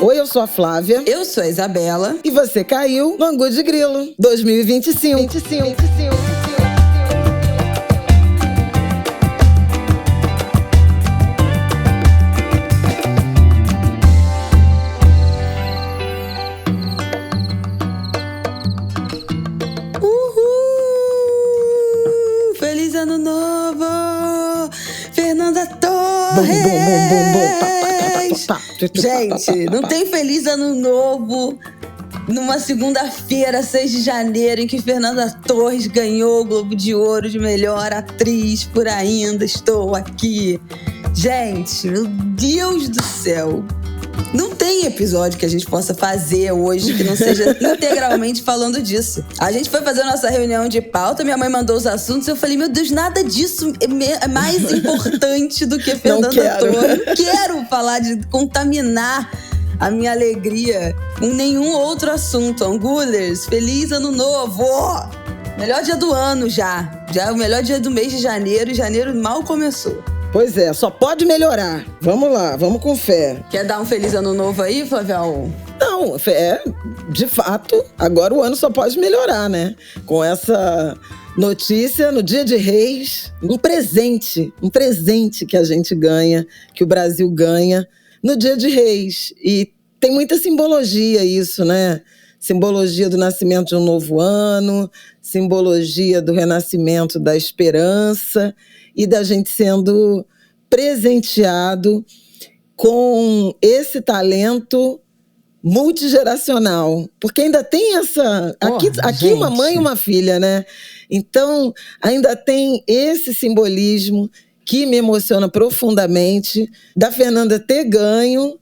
Oi, eu sou a Flávia. Eu sou a Isabela. E você caiu no Angu de Grilo 2025. Feliz Ano Novo! Fernanda Torres! Gente, não tem Feliz Ano Novo numa segunda-feira, 6 de janeiro, em que Fernanda Torres ganhou o Globo de Ouro de melhor atriz por Ainda Estou Aqui. Gente, meu Deus do céu! Não tem episódio que a gente possa fazer hoje que não seja integralmente falando disso. A gente foi fazer a nossa reunião de pauta, minha mãe mandou os assuntos e eu falei, meu Deus, nada disso é mais importante do que Fernanda Torres. Não quero falar de contaminar a minha alegria com nenhum outro assunto. Angulers, feliz ano novo! Melhor dia do ano já. Já é o melhor dia do mês de janeiro e janeiro mal começou. Pois é, só pode melhorar. Vamos lá, vamos com fé. Quer dar um feliz ano novo aí, Flavião? Não, de fato, agora o ano só pode melhorar, né? Com essa notícia no Dia de Reis, um presente que a gente ganha, que o Brasil ganha no Dia de Reis. E tem muita simbologia isso, né? Simbologia do nascimento de um novo ano, simbologia do renascimento da esperança e da gente sendo presenteado com esse talento multigeracional. Porque ainda tem essa... Aqui uma mãe e uma filha, né? Então, ainda tem esse simbolismo que me emociona profundamente da Fernanda ter ganho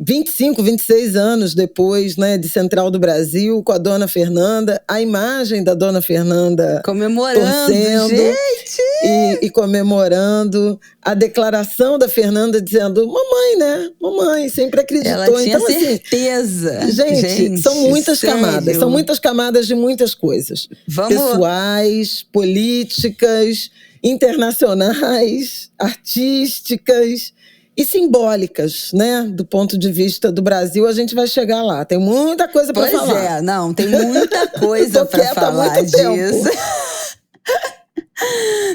25, 26 anos depois, né, de Central do Brasil, com a Dona Fernanda, a imagem da Dona Fernanda comemorando, torcendo, gente! E comemorando, a declaração da Fernanda dizendo, mamãe, né? Mamãe, sempre acreditou. Ela tinha então, certeza. Assim, gente, são muitas camadas. São muitas camadas de muitas coisas. Pessoais, políticas, internacionais, artísticas e simbólicas, né? Do ponto de vista do Brasil, a gente vai chegar lá. Tem muita coisa para falar. Pois é, não, tem muita coisa para falar disso.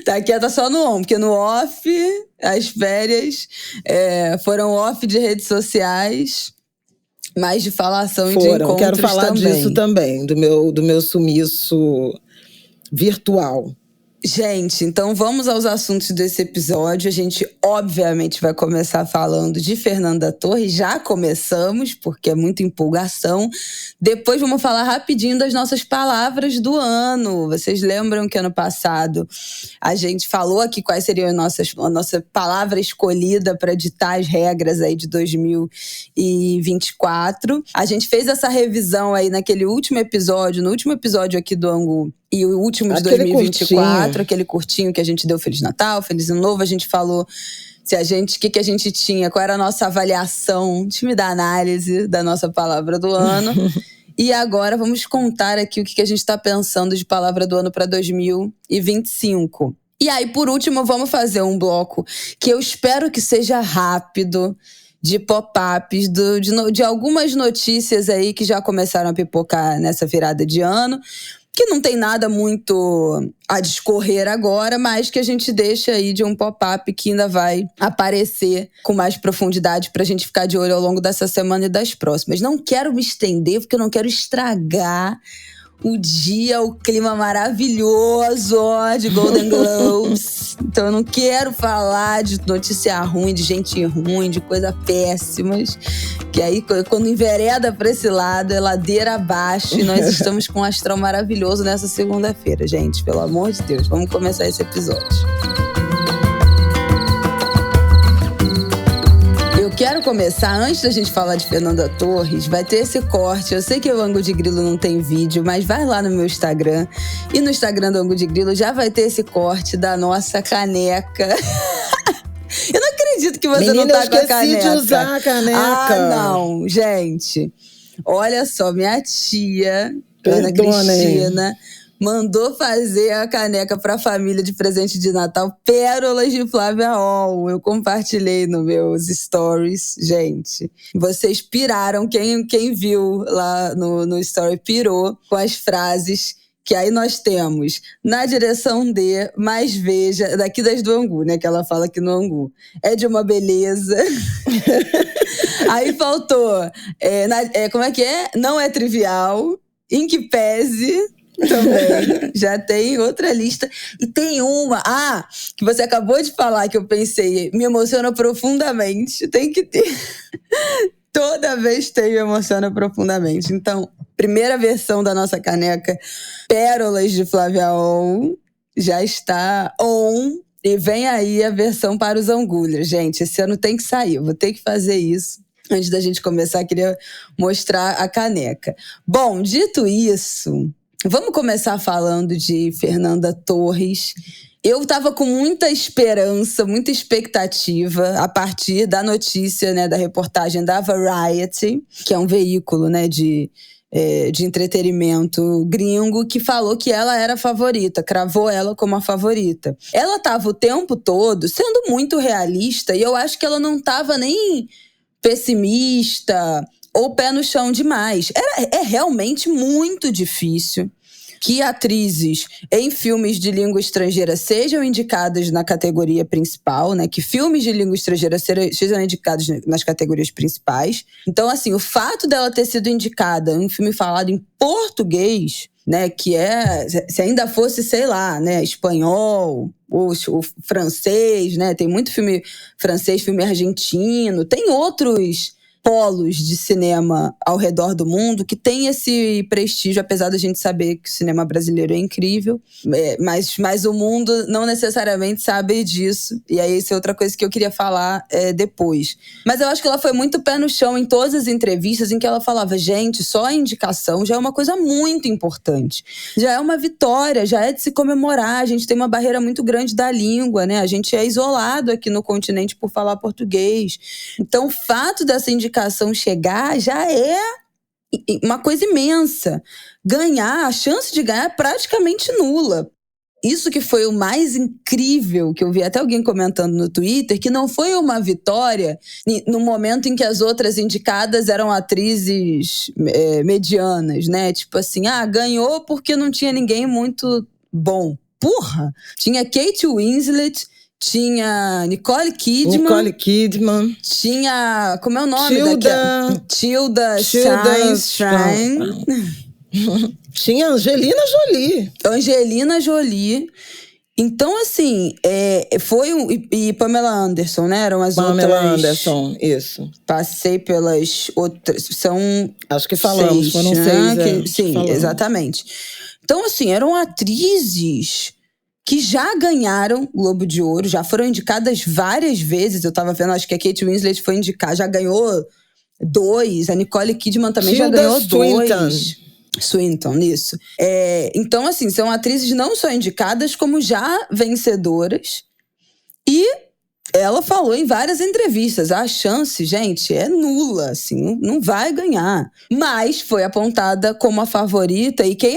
Tá quieta só no on, porque no off, as férias foram off de redes sociais, mais de falação e de encontros. Quero falar disso também, do meu sumiço virtual. Gente, então vamos aos assuntos desse episódio. A gente, obviamente, vai começar falando de Fernanda Torres. Já começamos, porque é muita empolgação. Depois vamos falar rapidinho das nossas palavras do ano. Vocês lembram que ano passado a gente falou aqui quais seriam a nossa palavra escolhida para ditar as regras aí de 2024. A gente fez essa revisão aí no último episódio aqui do Angu. E o último de 2024, aquele curtinho que a gente deu Feliz Natal, Feliz Ano Novo, a gente falou o que a gente tinha, qual era a nossa avaliação, time da análise da nossa palavra do ano. E agora vamos contar aqui o que a gente está pensando de palavra do ano para 2025. E aí, por último, vamos fazer um bloco que eu espero que seja rápido, de pop-ups, de algumas notícias aí que já começaram a pipocar nessa virada de ano, que não tem nada muito a discorrer agora, mas que a gente deixa aí de um pop-up que ainda vai aparecer com mais profundidade pra gente ficar de olho ao longo dessa semana e das próximas. Não quero me estender, porque eu não quero estragar o clima maravilhoso de Golden Globes. Então eu não quero falar de notícia ruim, de gente ruim, de coisa péssimas. Que aí, quando envereda pra esse lado, é ladeira abaixo. E nós estamos com um astral maravilhoso nessa segunda-feira, gente. Pelo amor de Deus, vamos começar esse episódio. Quero começar, antes da gente falar de Fernanda Torres, vai ter esse corte. Eu sei que o Angu de Grilo não tem vídeo, mas vai lá no meu Instagram. E no Instagram do Angu de Grilo já vai ter esse corte da nossa caneca. Eu não acredito que você não tá com a caneca. Eu esqueci de usar a caneca. Ah, não, gente. Olha só, minha tia, Ana Cristina, mandou fazer a caneca para a família de presente de Natal, Pérolas de Flávia Ol. Eu compartilhei nos meus stories, gente. Vocês piraram, quem viu lá no story pirou com as frases que aí nós temos na direção de, mas veja, daqui das do Angu, né? Que ela fala aqui no Angu. É de uma beleza. Aí faltou, como é que é? Não é trivial, em que pese também. Já tem outra lista. E tem uma, que você acabou de falar, que eu pensei, me emociona profundamente. Tem que ter. Toda vez tem, me emociona profundamente. Então, primeira versão da nossa caneca, Pérolas de Flávia Ol, já está on. E vem aí a versão para os Angulhos. Gente, esse ano tem que sair. Eu vou ter que fazer isso. Antes da gente começar, queria mostrar a caneca. Bom, dito isso, vamos começar falando de Fernanda Torres. Eu estava com muita esperança, muita expectativa a partir da notícia, né, da reportagem da Variety, que é um veículo, né, de entretenimento gringo, que falou que ela era a favorita, cravou ela como a favorita. Ela estava o tempo todo sendo muito realista e eu acho que ela não estava nem pessimista ou pé no chão demais. É realmente muito difícil que atrizes em filmes de língua estrangeira sejam indicadas na categoria principal, né? Que filmes de língua estrangeira sejam indicados nas categorias principais. Então, assim, o fato dela ter sido indicada em um filme falado em português, né? Que se ainda fosse, sei lá, né? Espanhol ou francês, né? Tem muito filme francês, filme argentino, tem outros polos de cinema ao redor do mundo que tem esse prestígio, apesar da gente saber que o cinema brasileiro é incrível, mas o mundo não necessariamente sabe disso, e aí isso é outra coisa que eu queria falar depois. Mas eu acho que ela foi muito pé no chão em todas as entrevistas em que ela falava, gente, só a indicação já é uma coisa muito importante, já é uma vitória, já é de se comemorar, a gente tem uma barreira muito grande da língua, né? A gente é isolado aqui no continente por falar português, então o fato dessa indicação chegar já é uma coisa imensa. A chance de ganhar é praticamente nula. Isso que foi o mais incrível, que eu vi até alguém comentando no Twitter, que não foi uma vitória no momento em que as outras indicadas eram atrizes medianas, né? Tipo assim, ganhou porque não tinha ninguém muito bom. Porra! Tinha Kate Winslet, tinha Nicole Kidman. Tinha... Como é o nome daquela? Tilda Swinton. Tinha Angelina Jolie. Então, assim, e Pamela Anderson, né? Eram as outras... Pamela Anderson, isso. Passei pelas outras... Acho que falamos, foram 6. Sim, falamos. Exatamente. Então, assim, eram atrizes que já ganharam Globo de Ouro, já foram indicadas várias vezes. Eu tava vendo, acho que a Kate Winslet foi indicada, já ganhou 2. A Nicole Kidman também já ganhou 2. Swinton, isso. Então, assim, são atrizes não só indicadas, como já vencedoras. E ela falou em várias entrevistas, a chance, gente, é nula, assim, não vai ganhar. Mas foi apontada como a favorita, e quem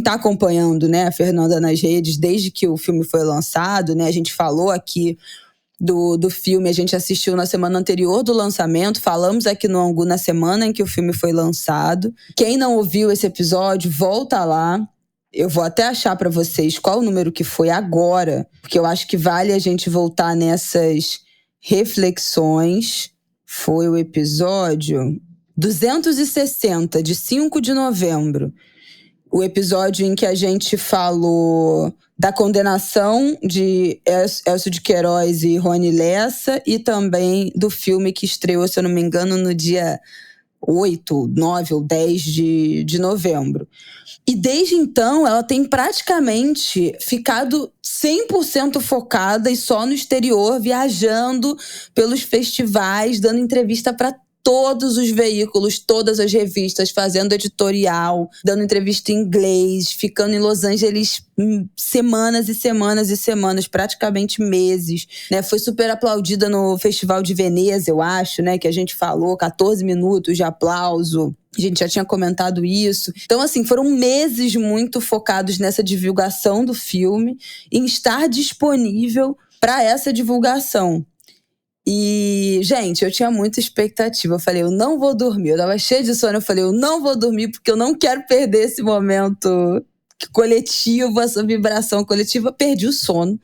tá acompanhando, né, a Fernanda nas redes, desde que o filme foi lançado, né, a gente falou aqui do filme, a gente assistiu na semana anterior do lançamento, falamos aqui no Angu na semana em que o filme foi lançado. Quem não ouviu esse episódio, volta lá. Eu vou até achar para vocês qual o número que foi agora, porque eu acho que vale a gente voltar nessas reflexões. Foi o episódio 260, de 5 de novembro. O episódio em que a gente falou da condenação de Elcio de Queiroz e Rony Lessa, e também do filme que estreou, se eu não me engano, no dia 8, 9 ou 10 de novembro. E desde então, ela tem praticamente ficado 100% focada e só no exterior, viajando pelos festivais, dando entrevista para todos os veículos, todas as revistas, fazendo editorial, dando entrevista em inglês, ficando em Los Angeles semanas e semanas e semanas, praticamente meses, né? Foi super aplaudida no Festival de Veneza, eu acho, né? Que a gente falou, 14 minutos de aplauso. A gente já tinha comentado isso. Então, assim, foram meses muito focados nessa divulgação do filme, em estar disponível para essa divulgação. E, gente, eu tinha muita expectativa. Eu falei, eu não vou dormir. Eu tava cheia de sono. Eu falei, eu não vou dormir porque eu não quero perder esse momento coletivo, essa vibração coletiva. Perdi o sono.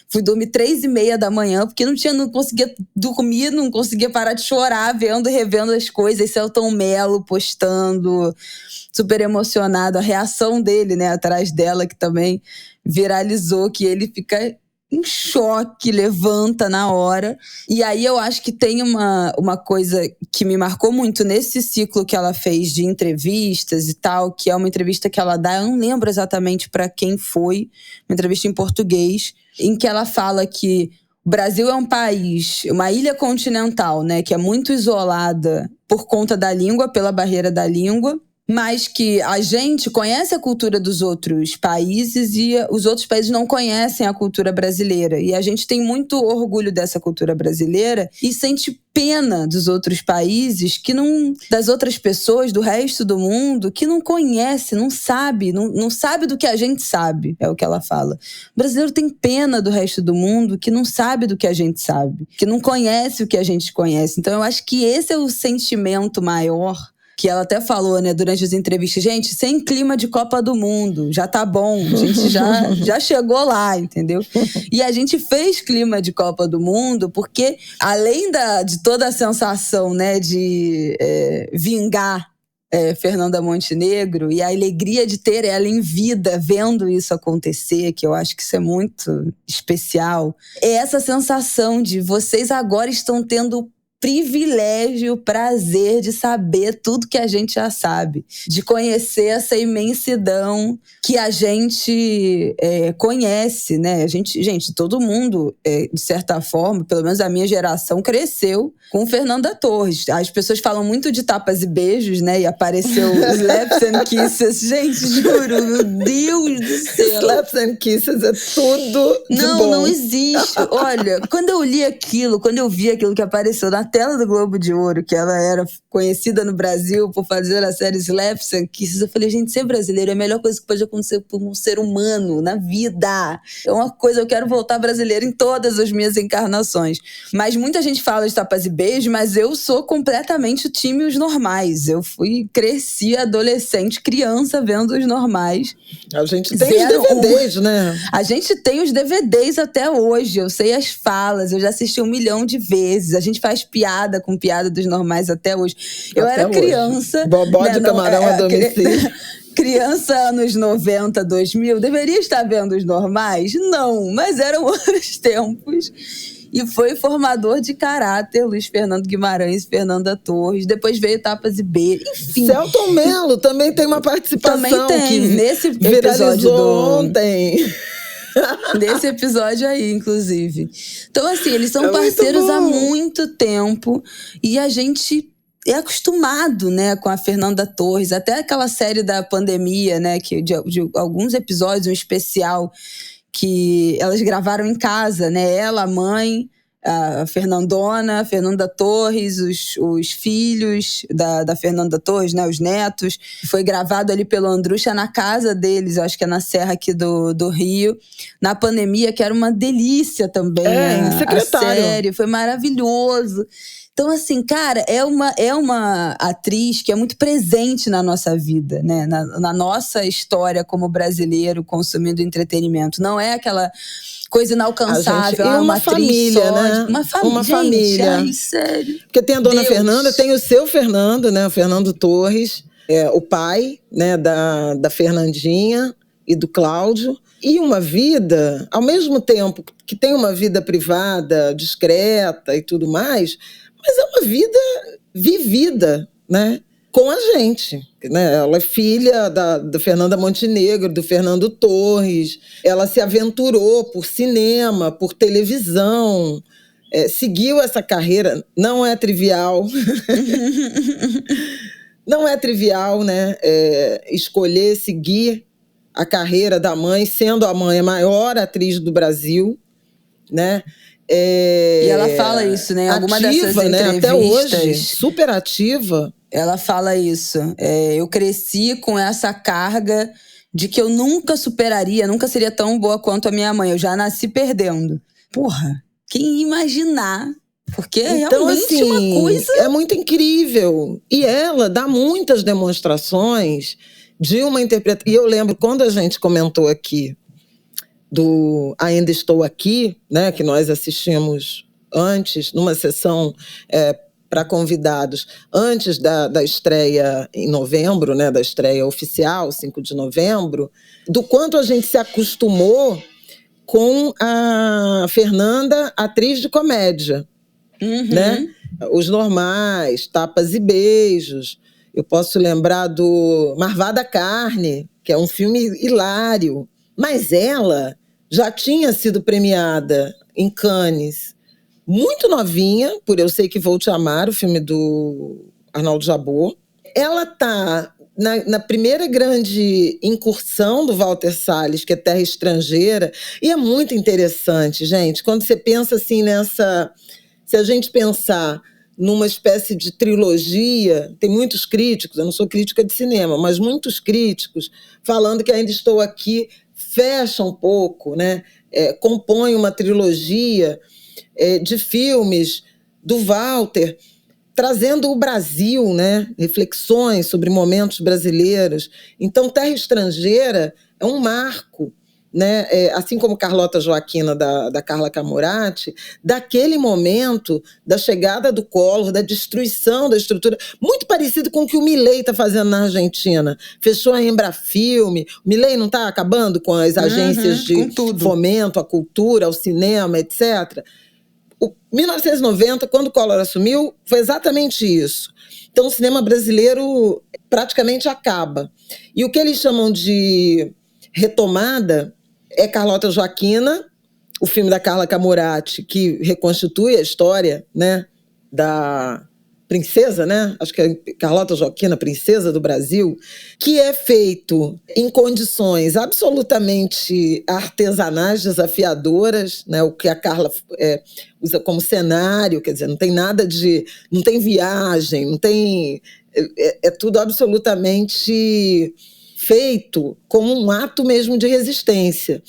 Fui dormir 3h30 da manhã porque não conseguia dormir, não conseguia parar de chorar, vendo e revendo as coisas. Selton Mello postando, super emocionado. A reação dele, né, atrás dela, que também viralizou, que ele fica em choque, levanta na hora. E aí eu acho que tem uma coisa que me marcou muito nesse ciclo que ela fez de entrevistas e tal, que é uma entrevista que ela dá, eu não lembro exatamente para quem foi, uma entrevista em português, em que ela fala que o Brasil é um país, uma ilha continental, né, que é muito isolada por conta da língua, pela barreira da língua, mas que a gente conhece a cultura dos outros países e os outros países não conhecem a cultura brasileira. E a gente tem muito orgulho dessa cultura brasileira e sente pena dos outros países, das outras pessoas, do resto do mundo, que não conhece, não sabe do que a gente sabe, é o que ela fala. O brasileiro tem pena do resto do mundo que não sabe do que a gente sabe, que não conhece o que a gente conhece. Então eu acho que esse é o sentimento maior, que ela até falou, né, durante as entrevistas, gente, sem clima de Copa do Mundo, já tá bom, a gente já chegou lá, entendeu? E a gente fez clima de Copa do Mundo porque, além de toda a sensação, né, de vingar Fernanda Montenegro e a alegria de ter ela em vida, vendo isso acontecer, que eu acho que isso é muito especial, é essa sensação de vocês agora estão tendo privilégio, prazer de saber tudo que a gente já sabe, de conhecer essa imensidão que a gente conhece, né? Gente, todo mundo, de certa forma, pelo menos a minha geração, cresceu com Fernanda Torres. As pessoas falam muito de tapas e beijos, né? E apareceu Slaps and Kisses. Gente, juro, meu Deus do céu. Slaps and Kisses é tudo de bom. Não existe. Olha, quando eu li aquilo, quando eu vi aquilo que apareceu na tela do Globo de Ouro, que ela era conhecida no Brasil por fazer a série Slaps and Kisses, eu falei, gente, ser brasileiro é a melhor coisa que pode acontecer por um ser humano na vida. É uma coisa, eu quero voltar brasileira em todas as minhas encarnações. Mas muita gente fala de tapas e beijos, mas eu sou completamente o time Os Normais. Eu cresci adolescente, criança, vendo Os Normais. A gente tem os DVDs, né? A gente tem os DVDs até hoje. Eu sei as falas, eu já assisti 1 milhão de vezes. A gente faz piada com piada dos Normais até hoje. Eu até era criança. Bobó de camarão a domicílio. Criança anos 90, 2000, deveria estar vendo Os Normais? Não, mas eram outros tempos. E foi formador de caráter, Luiz Fernando Guimarães, Fernanda Torres. Depois veio Tapas e Beijos, enfim. Selton Mello também tem uma participação. Também tem, que nesse episódio ontem. Nesse episódio aí, inclusive. Então, assim, eles são parceiros há muito tempo. E a gente é acostumado, né, com a Fernanda Torres. Até aquela série da pandemia, né, que de alguns episódios, um especial que elas gravaram em casa, né? Ela, a mãe, a Fernandona, a Fernanda Torres, os filhos da Fernanda Torres, né? Os netos. Foi gravado ali pelo Andrucha na casa deles, eu acho que é na Serra aqui do Rio. Na pandemia, que era uma delícia também. A série, foi maravilhoso. Então, assim, cara, é uma atriz que é muito presente na nossa vida, né? Na nossa história como brasileiro consumindo entretenimento. Não é aquela coisa inalcançável, uma família, só, né? Uma família. Ai, sério. Porque tem a dona Fernanda, tem o seu Fernando, né? O Fernando Torres, o pai, né? Da Fernandinha e do Cláudio. E uma vida, ao mesmo tempo que tem uma vida privada, discreta e tudo mais, mas é uma vida vivida, né, com a gente. Né? Ela é filha da Fernanda Montenegro, do Fernando Torres. Ela se aventurou por cinema, por televisão. seguiu essa carreira, não é trivial. Não é trivial, né? Escolher seguir a carreira da mãe, sendo a mãe a maior atriz do Brasil, né? E ela fala isso, né? Em alguma dessas entrevistas, né? Até hoje, super ativa. Ela fala isso. Eu cresci com essa carga de que eu nunca superaria, nunca seria tão boa quanto a minha mãe. Eu já nasci perdendo. Porra, quem ia imaginar? Porque então, realmente assim, uma coisa... é muito incrível. E ela dá muitas demonstrações de uma interpretação. E eu lembro, quando a gente comentou aqui do Ainda Estou Aqui, né, que nós assistimos antes, numa sessão para convidados, antes da estreia em novembro, né, da estreia oficial, 5 de novembro, do quanto a gente se acostumou com a Fernanda, atriz de comédia. Né? Os Normais, Tapas e Beijos. Eu posso lembrar do Marvada Carne, que é um filme hilário. Mas ela já tinha sido premiada em Cannes, muito novinha, por Eu Sei Que Vou Te Amar, o filme do Arnaldo Jabor. Ela está na primeira grande incursão do Walter Salles, que é Terra Estrangeira, e é muito interessante, gente, quando você pensa assim nessa... Se a gente pensar numa espécie de trilogia, tem muitos críticos, eu não sou crítica de cinema, mas muitos críticos falando que Ainda Estou Aqui fecha um pouco, né? Compõe uma trilogia de filmes do Walter, trazendo o Brasil, né? Reflexões sobre momentos brasileiros. Então, Terra Estrangeira é um marco, né? Assim como Carlota Joaquina, da Carla Camurati, daquele momento da chegada do Collor, da destruição da estrutura, muito parecido com o que o Milei está fazendo na Argentina. Fechou a Embrafilme, o Milei não está acabando com as agências de fomento à cultura, ao cinema, etc. 1990, quando o Collor assumiu, foi exatamente isso. Então o cinema brasileiro praticamente acaba. E o que eles chamam de retomada é Carlota Joaquina, o filme da Carla Camurati, que reconstitui a história, né, da princesa, né? Acho que é Carlota Joaquina, princesa do Brasil, que é feito em condições absolutamente artesanais, desafiadoras, né? O que a Carla usa como cenário, quer dizer, não tem nada de... não tem viagem, não tem... É tudo absolutamente feito como um ato mesmo de resistência.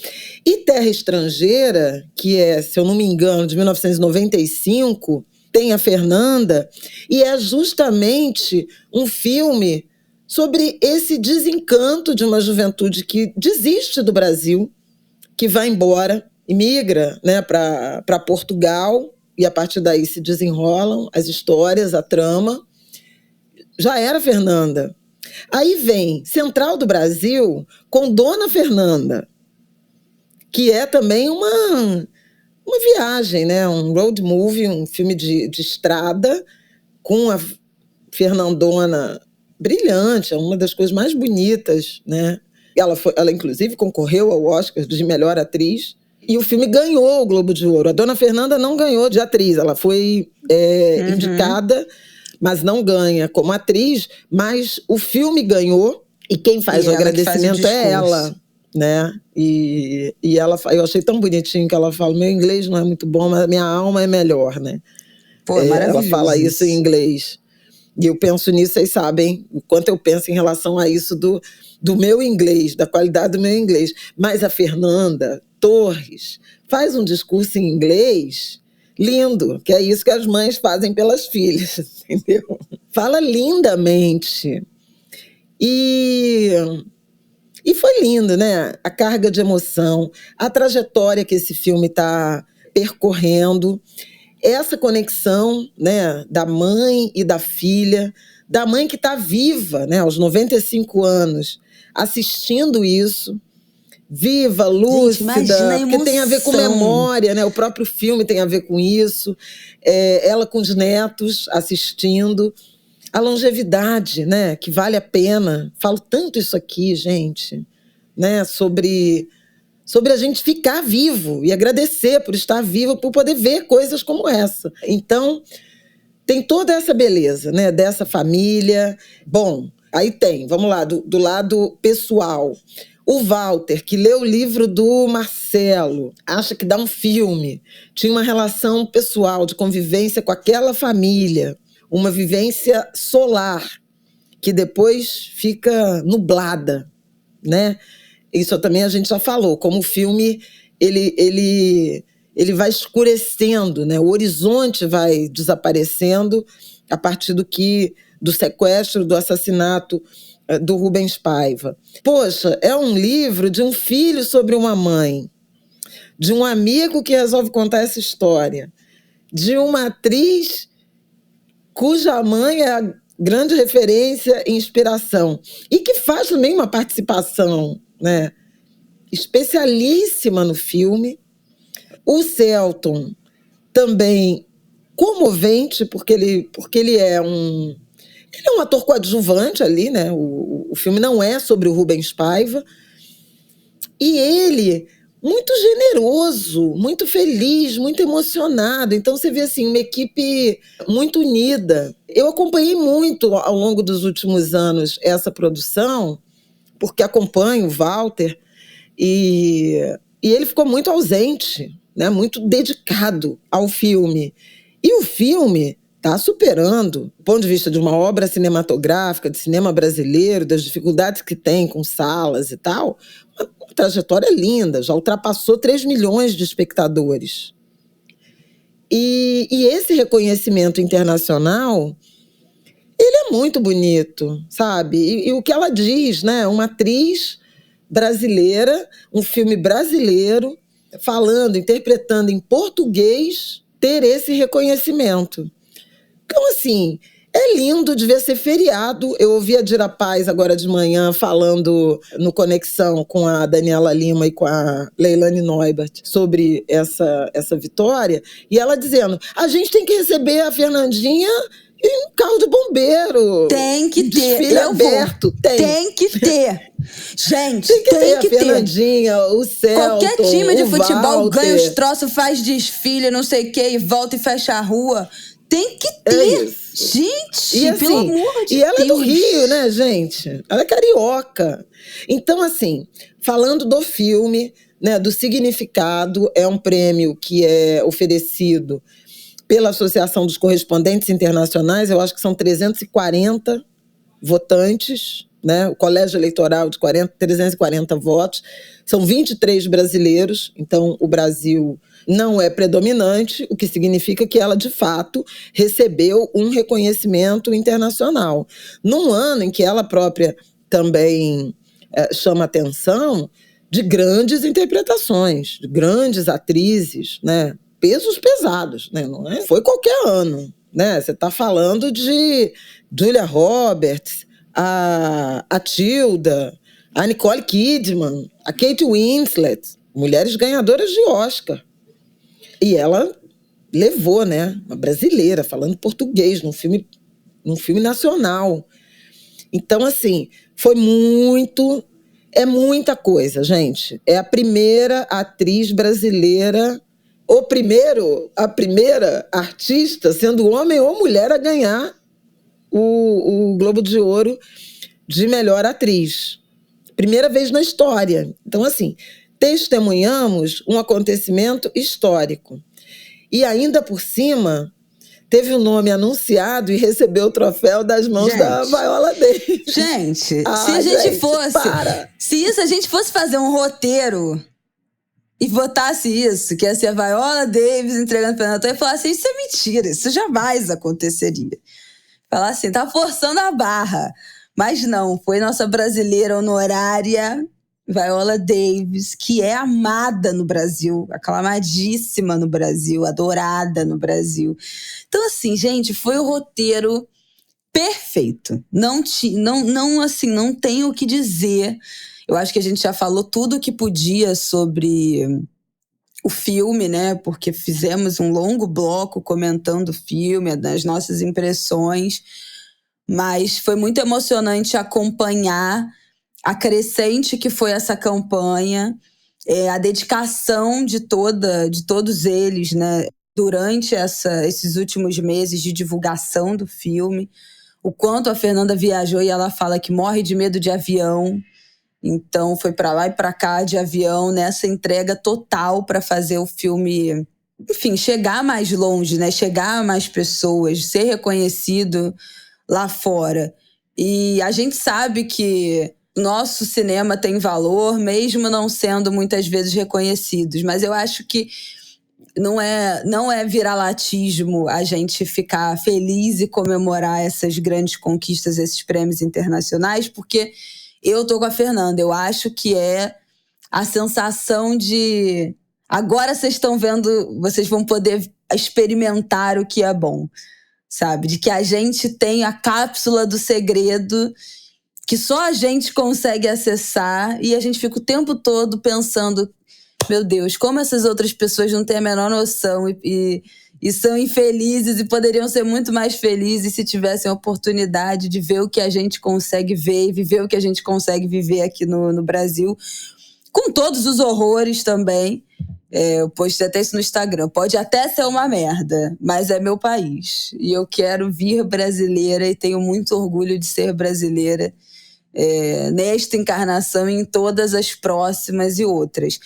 E Terra Estrangeira, que é, se eu não me engano, de 1995, tem a Fernanda, e é justamente um filme sobre esse desencanto de uma juventude que desiste do Brasil, que vai embora, imigra, né, para Portugal, e a partir daí se desenrolam as histórias, a trama. Já era Fernanda. Aí vem Central do Brasil com Dona Fernanda, que é também uma viagem, né? Um road movie, um filme de estrada, com a Fernandona brilhante, é uma das coisas mais bonitas, né? Ela inclusive concorreu ao Oscar de melhor atriz, e o filme ganhou o Globo de Ouro. A Dona Fernanda não ganhou de atriz, ela foi indicada, mas não ganha como atriz, mas o filme ganhou, e quem faz o agradecimento é ela, né? E ela, eu achei tão bonitinho que ela fala: meu inglês não é muito bom, mas a minha alma é melhor, né? Pô, ela fala isso em inglês. E eu penso nisso, vocês sabem o quanto eu penso em relação a isso do meu inglês, da qualidade do meu inglês. Mas a Fernanda Torres faz um discurso em inglês lindo, que é isso que as mães fazem pelas filhas, entendeu? Fala lindamente. E foi lindo, né? A carga de emoção, a trajetória que esse filme está percorrendo, essa conexão, né, da mãe e da filha, da mãe que está viva, né, aos 95 anos, assistindo isso, viva, lúcida, gente, porque tem a ver com memória, né? O próprio filme tem a ver com isso. Ela com os netos assistindo. A longevidade, né? Que vale a pena. Falo tanto isso aqui, gente, né? Sobre sobre a gente ficar vivo e agradecer por estar vivo, por poder ver coisas como essa. Então, tem toda essa beleza, né, dessa família. Bom, aí tem, vamos lá, do lado pessoal. O Walter, que leu o livro do Marcelo, acha que dá um filme. Tinha uma relação pessoal, de convivência com aquela família. Uma vivência solar, que depois fica nublada, né? Isso também a gente já falou, como o filme ele vai escurecendo, né? O horizonte vai desaparecendo a partir do sequestro, do assassinato do Rubens Paiva. Poxa, é um livro de um filho sobre uma mãe, de um amigo que resolve contar essa história, de uma atriz cuja mãe é a grande referência e inspiração, e que faz também uma participação, né, especialíssima no filme. O Selton também comovente, porque ele é um ator coadjuvante ali, né? O filme não é sobre o Rubens Paiva. E ele, muito generoso, muito feliz, muito emocionado. Então você vê assim, uma equipe muito unida. Eu acompanhei muito ao longo dos últimos anos essa produção, porque acompanho o Walter, e ele ficou muito ausente, né? Muito dedicado ao filme. E o filme está superando, do ponto de vista de uma obra cinematográfica, de cinema brasileiro, das dificuldades que tem com salas e tal, uma trajetória linda, já ultrapassou 3 milhões de espectadores. E esse reconhecimento internacional, ele é muito bonito, sabe? E o que ela diz, né? Uma atriz brasileira, um filme brasileiro, falando, interpretando em português, ter esse reconhecimento. Então, assim, é lindo, devia ser feriado. Eu ouvi a Dira Paz agora de manhã falando no Conexão com a Daniela Lima e com a Leilane Neubert sobre essa vitória, e ela dizendo, a gente tem que receber a Fernandinha em um carro de bombeiro. Tem que ter. Desfile aberto. Tem que ter. Gente, tem que ter. A Fernandinha, o Celton, qualquer time de futebol Walter ganha os troços, faz desfile, não sei o quê, e volta e fecha a rua. Tem que ter. É isso. Gente, e, assim, pelo amor de Deus. E ela é do Rio, né, gente? Ela é carioca. Então, assim, falando do filme, né, do significado, é um prêmio que é oferecido pela Associação dos Correspondentes Internacionais. Eu acho que são 340 votantes, né? O colégio eleitoral de 340 votos. São 23 brasileiros, então o Brasil não é predominante, o que significa que ela, de fato, recebeu um reconhecimento internacional. Num ano em que ela própria também chama atenção de grandes interpretações, de grandes atrizes, né? Pesos pesados, né? Não é? Foi qualquer ano, né? Você está falando de Julia Roberts, a Tilda, a Nicole Kidman, a Kate Winslet, mulheres ganhadoras de Oscar. E ela levou, né? Uma brasileira, falando português, num filme nacional. Então, assim, é muita coisa, gente. É a primeira atriz brasileira, a primeira artista, sendo homem ou mulher, a ganhar o Globo de Ouro de melhor atriz. Primeira vez na história. Então, assim, testemunhamos um acontecimento histórico. E ainda por cima, teve o nome anunciado e recebeu o troféu das mãos da Viola Davis. Gente, se a gente fosse fazer um roteiro e votasse isso, que ia ser a Viola Davis entregando o Fernando, eu ia falar assim, isso é mentira, isso jamais aconteceria. Falar assim, tá forçando a barra. Mas não, foi nossa brasileira honorária, Viola Davis, que é amada no Brasil, aclamadíssima no Brasil, adorada no Brasil. Então, assim, gente, foi o roteiro perfeito. Não tenho o que dizer. Eu acho que a gente já falou tudo o que podia sobre o filme, né? Porque fizemos um longo bloco comentando o filme, das nossas impressões. Mas foi muito emocionante acompanhar a crescente que foi essa campanha. a dedicação de todos eles, né, durante esses últimos meses de divulgação do filme, o quanto a Fernanda viajou, e ela fala que morre de medo de avião, então foi para lá e para cá de avião, nessa entrega total para fazer o filme, enfim, chegar mais longe, né, chegar a mais pessoas, ser reconhecido lá fora. E a gente sabe que nosso cinema tem valor, mesmo não sendo muitas vezes reconhecidos, mas eu acho que não é viralatismo a gente ficar feliz e comemorar essas grandes conquistas, esses prêmios internacionais, porque eu tô com a Fernanda. Eu acho que é a sensação de agora vocês estão vendo, vocês vão poder experimentar o que é bom, sabe? De que a gente tem a cápsula do segredo que só a gente consegue acessar, e a gente fica o tempo todo pensando, meu Deus, como essas outras pessoas não têm a menor noção e são infelizes e poderiam ser muito mais felizes se tivessem a oportunidade de ver o que a gente consegue ver e viver o que a gente consegue viver aqui no Brasil, com todos os horrores também. Eu postei até isso no Instagram. Pode até ser uma merda, mas é meu país. E eu quero vir brasileira e tenho muito orgulho de ser brasileira nesta encarnação e em todas as próximas e outras.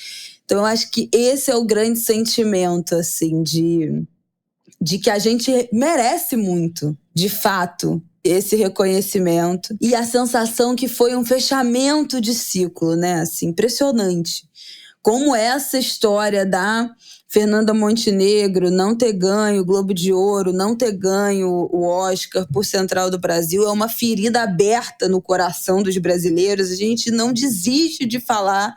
Então eu acho que esse é o grande sentimento, assim, de que a gente merece muito, de fato, esse reconhecimento. E a sensação que foi um fechamento de ciclo, né? Assim, impressionante. Como essa história da Fernanda Montenegro não ter ganho o Globo de Ouro, não ter ganho o Oscar por Central do Brasil, é uma ferida aberta no coração dos brasileiros. A gente não desiste de falar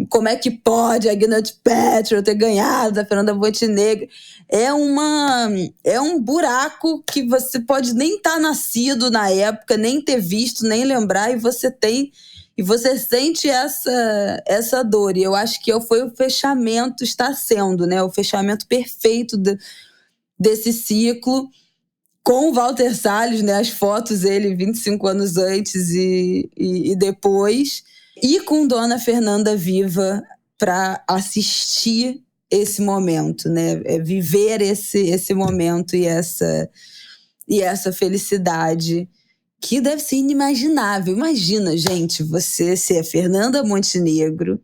como é que pode a Gwyneth Paltrow ter ganhado da Fernanda Montenegro. É um buraco que você pode nem estar nascido na época, nem ter visto, nem lembrar, e você sente essa dor. E eu acho que foi o fechamento, está sendo, né? O fechamento perfeito desse ciclo, com o Walter Salles, né? As fotos dele 25 anos antes e depois. E com Dona Fernanda viva para assistir esse momento, né? Viver esse momento e essa felicidade que deve ser inimaginável. Imagina, gente, você ser Fernanda Montenegro,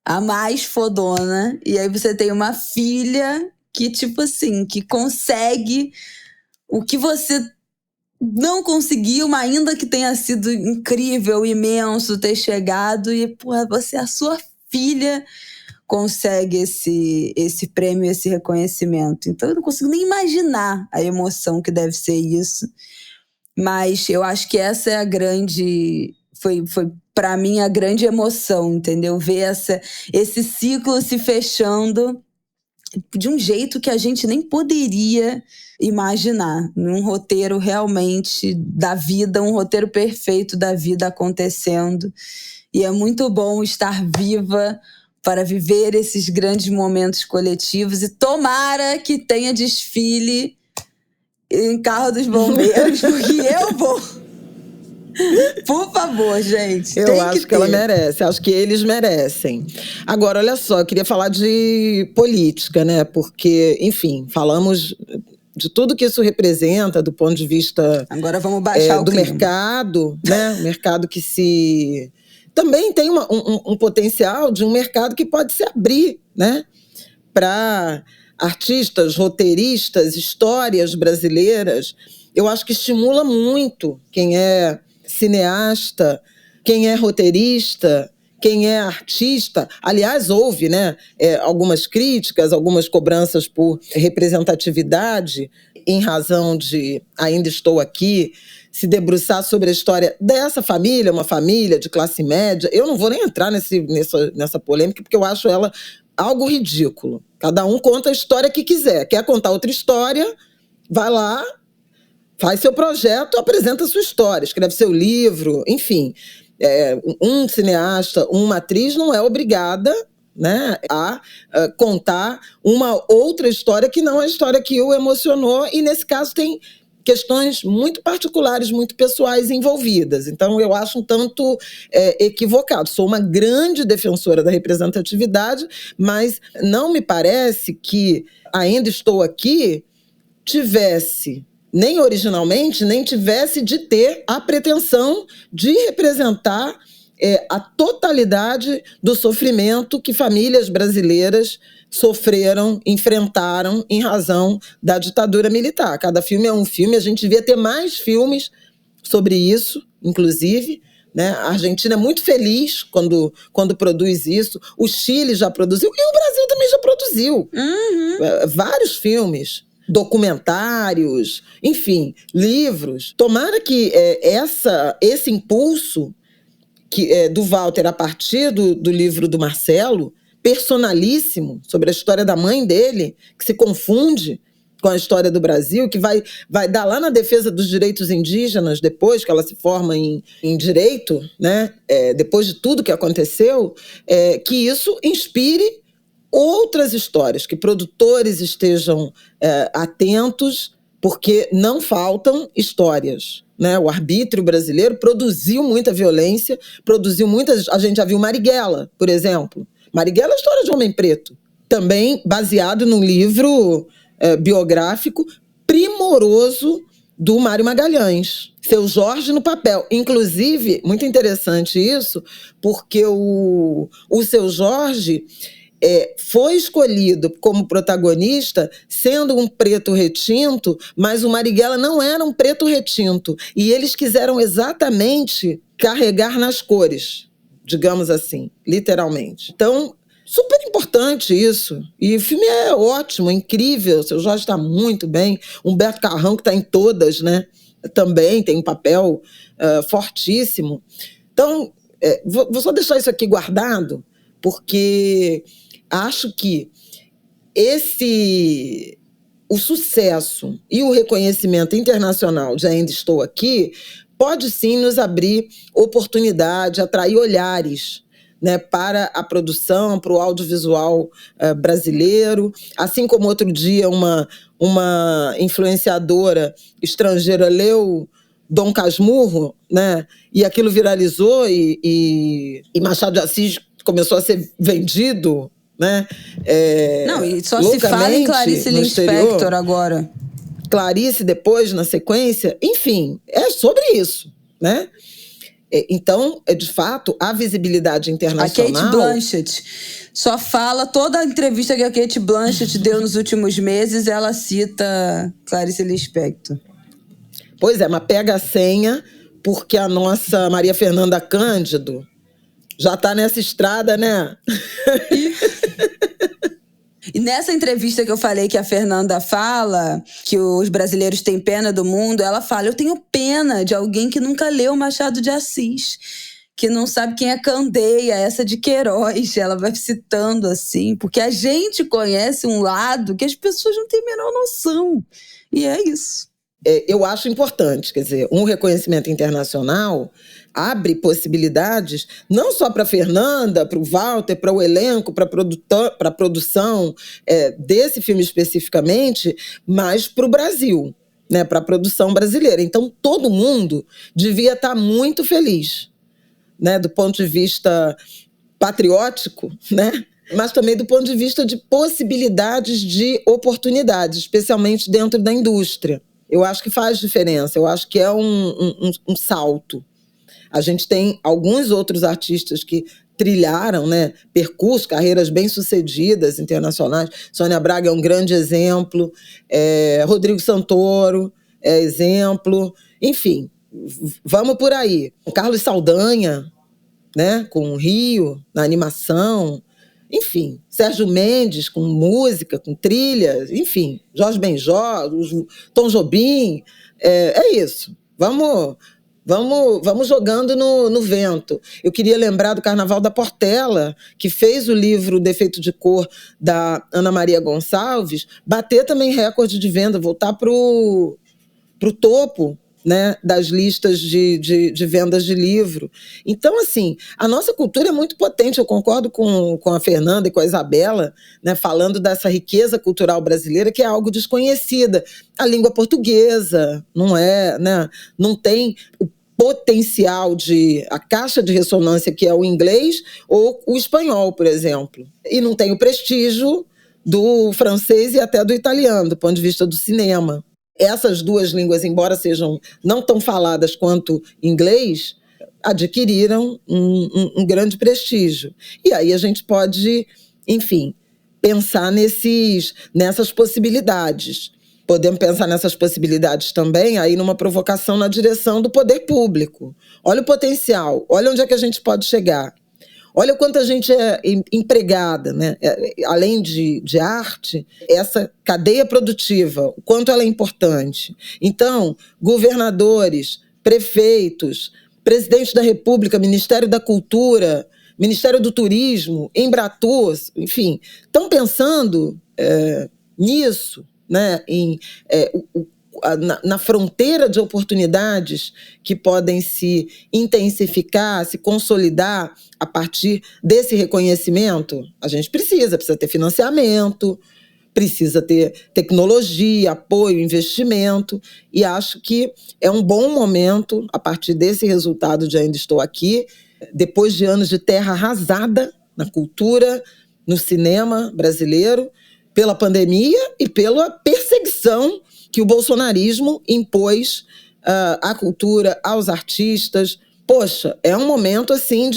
a mais fodona, e aí você tem uma filha que, tipo assim, que consegue o que você não conseguiu, mas ainda que tenha sido incrível, imenso ter chegado, e você, a sua filha, consegue esse prêmio, esse reconhecimento. Então eu não consigo nem imaginar a emoção que deve ser isso. Mas eu acho que essa é a grande... Foi para mim a grande emoção, entendeu? Ver esse ciclo se fechando de um jeito que a gente nem poderia imaginar. Num roteiro realmente da vida, um roteiro perfeito da vida acontecendo. E é muito bom estar viva para viver esses grandes momentos coletivos. E tomara que tenha desfile em carro dos bombeiros, porque eu vou. Por favor, gente. Eu acho que ela merece, acho que eles merecem. Agora, olha só, eu queria falar de política, né? Porque, enfim, falamos de tudo que isso representa do ponto de vista agora vamos baixar do mercado, né? O mercado que também tem um potencial de um mercado que pode se abrir, né? Para artistas, roteiristas, histórias brasileiras. Eu acho que estimula muito quem é cineasta, quem é roteirista, quem é artista. Aliás, houve, né, algumas críticas, algumas cobranças por representatividade, em razão de Ainda Estou Aqui, se debruçar sobre a história dessa família, uma família de classe média. Eu não vou nem entrar nessa polêmica, porque eu acho ela algo ridículo. Cada um conta a história que quiser. Quer contar outra história, vai lá, faz seu projeto, apresenta sua história, escreve seu livro, enfim. Um cineasta, uma atriz não é obrigada, né, a contar uma outra história que não é a história que o emocionou. E nesse caso tem questões muito particulares, muito pessoais envolvidas. Então, eu acho um tanto equivocado. Sou uma grande defensora da representatividade, mas não me parece que Ainda Estou Aqui tivesse, nem originalmente, nem tivesse de ter a pretensão de representar a totalidade do sofrimento que famílias brasileiras sofreram, enfrentaram em razão da ditadura militar. Cada filme é um filme, a gente devia ter mais filmes sobre isso, inclusive, né? A Argentina é muito feliz quando produz isso, o Chile já produziu, e o Brasil também já produziu. Vários filmes, documentários, enfim, livros. Tomara que esse impulso do Walter, a partir do livro do Marcelo, personalíssimo, sobre a história da mãe dele, que se confunde com a história do Brasil, que vai dar lá na defesa dos direitos indígenas, depois que ela se forma em direito, né? Depois de tudo que aconteceu, que isso inspire outras histórias, que produtores estejam atentos, porque não faltam histórias, né? O arbítrio brasileiro produziu muita violência, a gente já viu Marighella, por exemplo. Marighella é a história de um homem preto, também baseado num livro biográfico primoroso do Mário Magalhães, Seu Jorge no papel. Inclusive, muito interessante isso, porque o Seu Jorge foi escolhido como protagonista sendo um preto retinto, mas o Marighella não era um preto retinto. E eles quiseram exatamente carregar nas cores, digamos assim, literalmente. Então, super importante isso. E o filme é ótimo, incrível. O Seu Jorge está muito bem. Humberto Carrão, que está em todas, né? Também tem um papel fortíssimo. Então, vou só deixar isso aqui guardado, porque acho que o sucesso e o reconhecimento internacional de Ainda Estou Aqui pode sim nos abrir oportunidade, atrair olhares, né, para a produção, para o audiovisual brasileiro. Assim como outro dia uma influenciadora estrangeira leu Dom Casmurro, né, e aquilo viralizou e Machado de Assis começou a ser vendido, né? Não, e só se fala em Clarice Lispector agora. Clarice depois, na sequência. Enfim, é sobre isso, né? Então, de fato, a visibilidade internacional... A Cate Blanchett só fala, toda a entrevista que a Cate Blanchett deu nos últimos meses, ela cita Clarice Lispector. Pois é, mas pega a senha, porque a nossa Maria Fernanda Cândido já tá nessa estrada, né? E nessa entrevista que eu falei que a Fernanda fala, que os brasileiros têm pena do mundo, ela fala, eu tenho pena de alguém que nunca leu Machado de Assis, que não sabe quem é Candeia, essa de Queiroz. Ela vai citando assim, porque a gente conhece um lado que as pessoas não têm a menor noção. E é isso. Eu acho importante, quer dizer, um reconhecimento internacional abre possibilidades não só para a Fernanda, para o Walter, para o elenco, para a produção desse filme especificamente, mas para o Brasil, né, para a produção brasileira. Então, todo mundo devia estar muito feliz, né, do ponto de vista patriótico, né, mas também do ponto de vista de possibilidades de oportunidades, especialmente dentro da indústria. Eu acho que faz diferença, eu acho que é um salto. A gente tem alguns outros artistas que trilharam, né, percursos, carreiras bem-sucedidas, internacionais. Sônia Braga é um grande exemplo, Rodrigo Santoro é exemplo. Enfim, vamos por aí. O Carlos Saldanha, né, com o Rio, na animação. Enfim, Sérgio Mendes com música, com trilha, enfim, Jorge Benjó, Tom Jobim, é isso. Vamos jogando no vento. Eu queria lembrar do Carnaval da Portela, que fez o livro Defeito de Cor, da Ana Maria Gonçalves, bater também recorde de venda, voltar pro topo, né, das listas de vendas de livro. Então, assim, a nossa cultura é muito potente. Eu concordo com a Fernanda e com a Isabela, né, falando dessa riqueza cultural brasileira, que é algo desconhecida. A língua portuguesa não é, né, não tem o potencial a caixa de ressonância que é o inglês ou o espanhol, por exemplo. E não tem o prestígio do francês e até do italiano, do ponto de vista do cinema. Essas duas línguas, embora sejam não tão faladas quanto inglês, adquiriram um grande prestígio. E aí a gente pode, enfim, pensar nessas possibilidades. Podemos pensar nessas possibilidades também aí numa provocação na direção do poder público. Olha o potencial, olha onde é que a gente pode chegar. Olha quanta gente é empregada, né? Além de arte, essa cadeia produtiva, o quanto ela é importante. Então, governadores, prefeitos, presidente da República, Ministério da Cultura, Ministério do Turismo, Embratur, enfim, estão pensando nisso, né? Na fronteira de oportunidades que podem se intensificar, se consolidar a partir desse reconhecimento. A gente precisa ter financiamento, precisa ter tecnologia, apoio, investimento, e acho que é um bom momento, a partir desse resultado de Ainda Estou Aqui, depois de anos de terra arrasada na cultura, no cinema brasileiro, pela pandemia e pela perseguição que o bolsonarismo impôs à cultura, aos artistas. Poxa, é um momento assim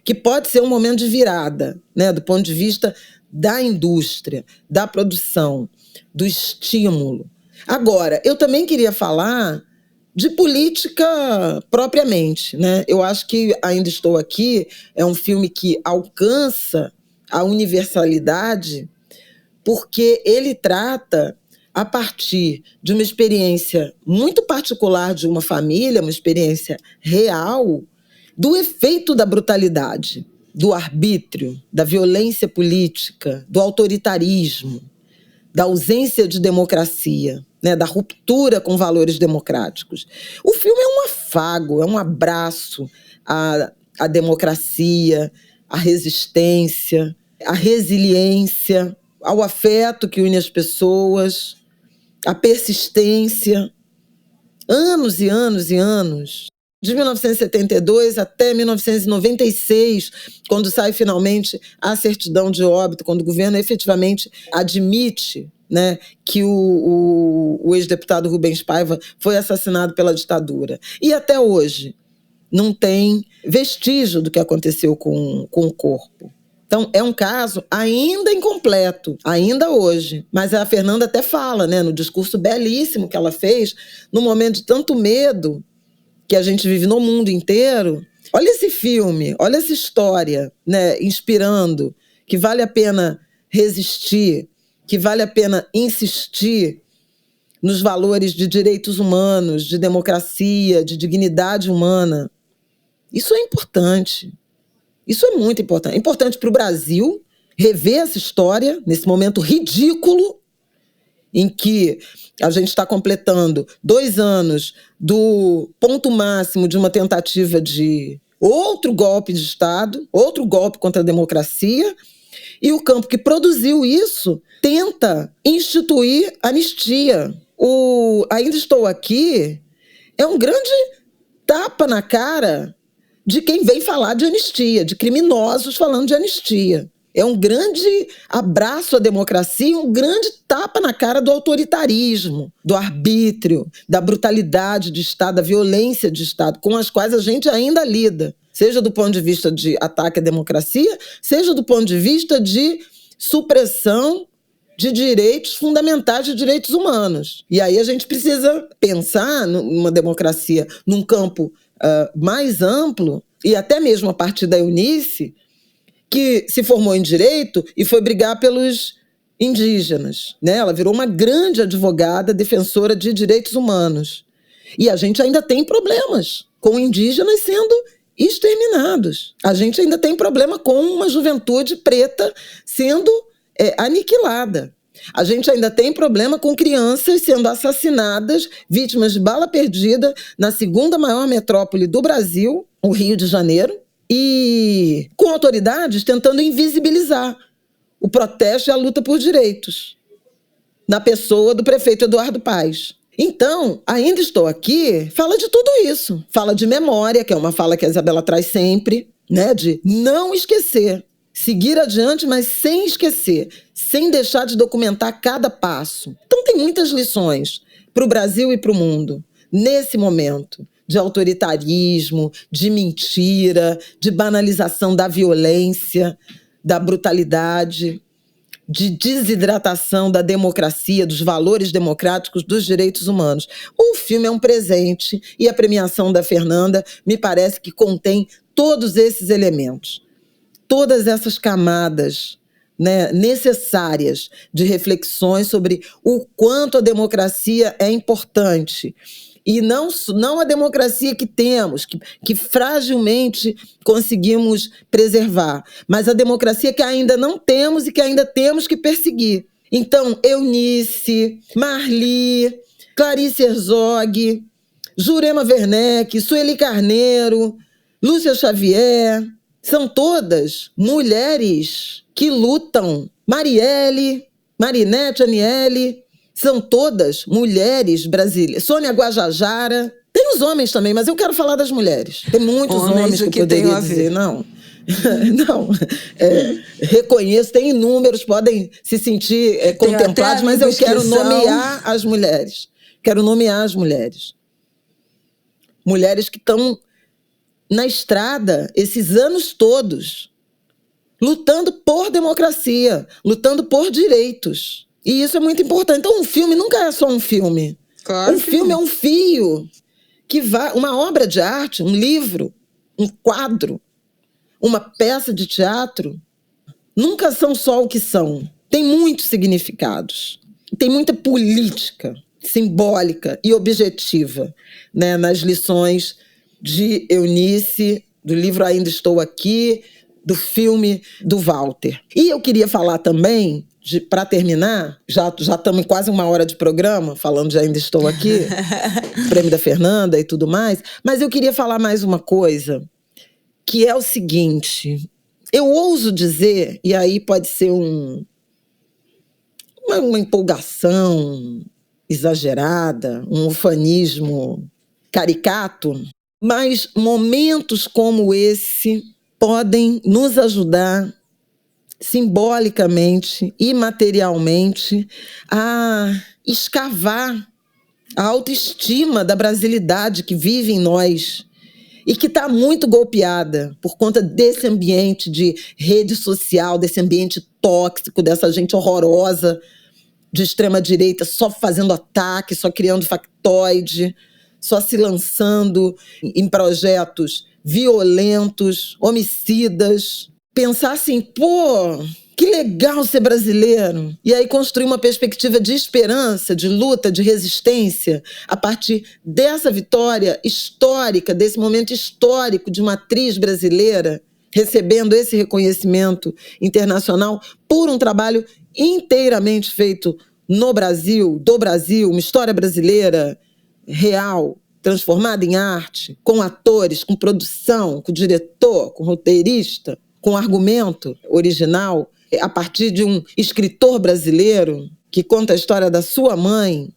que pode ser um momento de virada, né, do ponto de vista da indústria, da produção, do estímulo. Agora, eu também queria falar de política propriamente, né? Eu acho que Ainda Estou Aqui é um filme que alcança a universalidade porque ele trata a partir de uma experiência muito particular de uma família, uma experiência real, do efeito da brutalidade, do arbítrio, da violência política, do autoritarismo, da ausência de democracia, né, da ruptura com valores democráticos. O filme é um afago, é um abraço à democracia, à resistência, à resiliência, ao afeto que une as pessoas, a persistência, anos e anos e anos, de 1972 até 1996, quando sai finalmente a certidão de óbito, quando o governo efetivamente admite, né, que o ex-deputado Rubens Paiva foi assassinado pela ditadura. E até hoje não tem vestígio do que aconteceu com o corpo. Então, é um caso ainda incompleto, ainda hoje. Mas a Fernanda até fala, né, no discurso belíssimo que ela fez, no momento de tanto medo que a gente vive no mundo inteiro. Olha esse filme, olha essa história, né, inspirando, que vale a pena resistir, que vale a pena insistir nos valores de direitos humanos, de democracia, de dignidade humana. Isso é importante. Isso é muito importante. É importante para o Brasil rever essa história nesse momento ridículo em que a gente está completando 2 anos do ponto máximo de uma tentativa de outro golpe de Estado, outro golpe contra a democracia, e o campo que produziu isso tenta instituir anistia. O Ainda Estou Aqui é um grande tapa na cara de quem vem falar de anistia, de criminosos falando de anistia. É um grande abraço à democracia, um grande tapa na cara do autoritarismo, do arbítrio, da brutalidade de Estado, da violência de Estado, com as quais a gente ainda lida, seja do ponto de vista de ataque à democracia, seja do ponto de vista de supressão de direitos fundamentais, de direitos humanos. E aí a gente precisa pensar numa democracia num campo mais amplo, e até mesmo a partir da Eunice, que se formou em direito e foi brigar pelos indígenas, né? Ela virou uma grande advogada, defensora de direitos humanos. E a gente ainda tem problemas com indígenas sendo exterminados. A gente ainda tem problema com uma juventude preta sendo aniquilada. A gente ainda tem problema com crianças sendo assassinadas, vítimas de bala perdida, na segunda maior metrópole do Brasil, o Rio de Janeiro, e com autoridades tentando invisibilizar o protesto e a luta por direitos, na pessoa do prefeito Eduardo Paes. Então, Ainda Estou Aqui fala de tudo isso. Fala de memória, que é uma fala que a Isabela traz sempre, né? De não esquecer. Seguir adiante, mas sem esquecer. Sem deixar de documentar cada passo. Então tem muitas lições para o Brasil e para o mundo, nesse momento. De autoritarismo, de mentira, de banalização da violência, da brutalidade, de desidratação da democracia, dos valores democráticos, dos direitos humanos. O filme é um presente e a premiação da Fernanda me parece que contém todos esses elementos, todas essas camadas, né, necessárias de reflexões sobre o quanto a democracia é importante. E não a democracia que temos, que fragilmente conseguimos preservar, mas a democracia que ainda não temos e que ainda temos que perseguir. Então, Eunice, Marli, Clarice Herzog, Jurema Werneck, Sueli Carneiro, Lúcia Xavier, são todas mulheres que lutam. Marielle, Marinette, Aniele, são todas mulheres brasileiras. Sônia Guajajara. Tem os homens também, mas eu quero falar das mulheres. Tem muitos homens que eu poderia dizer. Não. Não. Reconheço, tem inúmeros, podem se sentir contemplados, mas eu quero nomear as mulheres. Quero nomear as mulheres. Mulheres que estão na estrada esses anos todos, lutando por democracia, lutando por direitos. E isso é muito importante. Então, um filme nunca é só um filme. Claro um filme é um fio que vai... Uma obra de arte, um livro, um quadro, uma peça de teatro, nunca são só o que são. Tem muitos significados. Tem muita política simbólica e objetiva, né, nas lições de Eunice, do livro Ainda Estou Aqui, do filme do Walter. E eu queria falar também... Para terminar, já estamos em quase 1 hora de programa, falando de Ainda Estou Aqui, prêmio da Fernanda e tudo mais, mas eu queria falar mais uma coisa, que é o seguinte, eu ouso dizer, e aí pode ser uma empolgação exagerada, um ufanismo caricato, mas momentos como esse podem nos ajudar simbolicamente e materialmente a escavar a autoestima da brasilidade que vive em nós e que está muito golpeada por conta desse ambiente de rede social, desse ambiente tóxico, dessa gente horrorosa de extrema-direita só fazendo ataque, só criando factoide, só se lançando em projetos violentos, homicidas. Pensar assim, pô, que legal ser brasileiro. E aí construir uma perspectiva de esperança, de luta, de resistência, a partir dessa vitória histórica, desse momento histórico de uma atriz brasileira, recebendo esse reconhecimento internacional por um trabalho inteiramente feito no Brasil, do Brasil, uma história brasileira real, transformada em arte, com atores, com produção, com diretor, com roteirista, com argumento original, a partir de um escritor brasileiro que conta a história da sua mãe,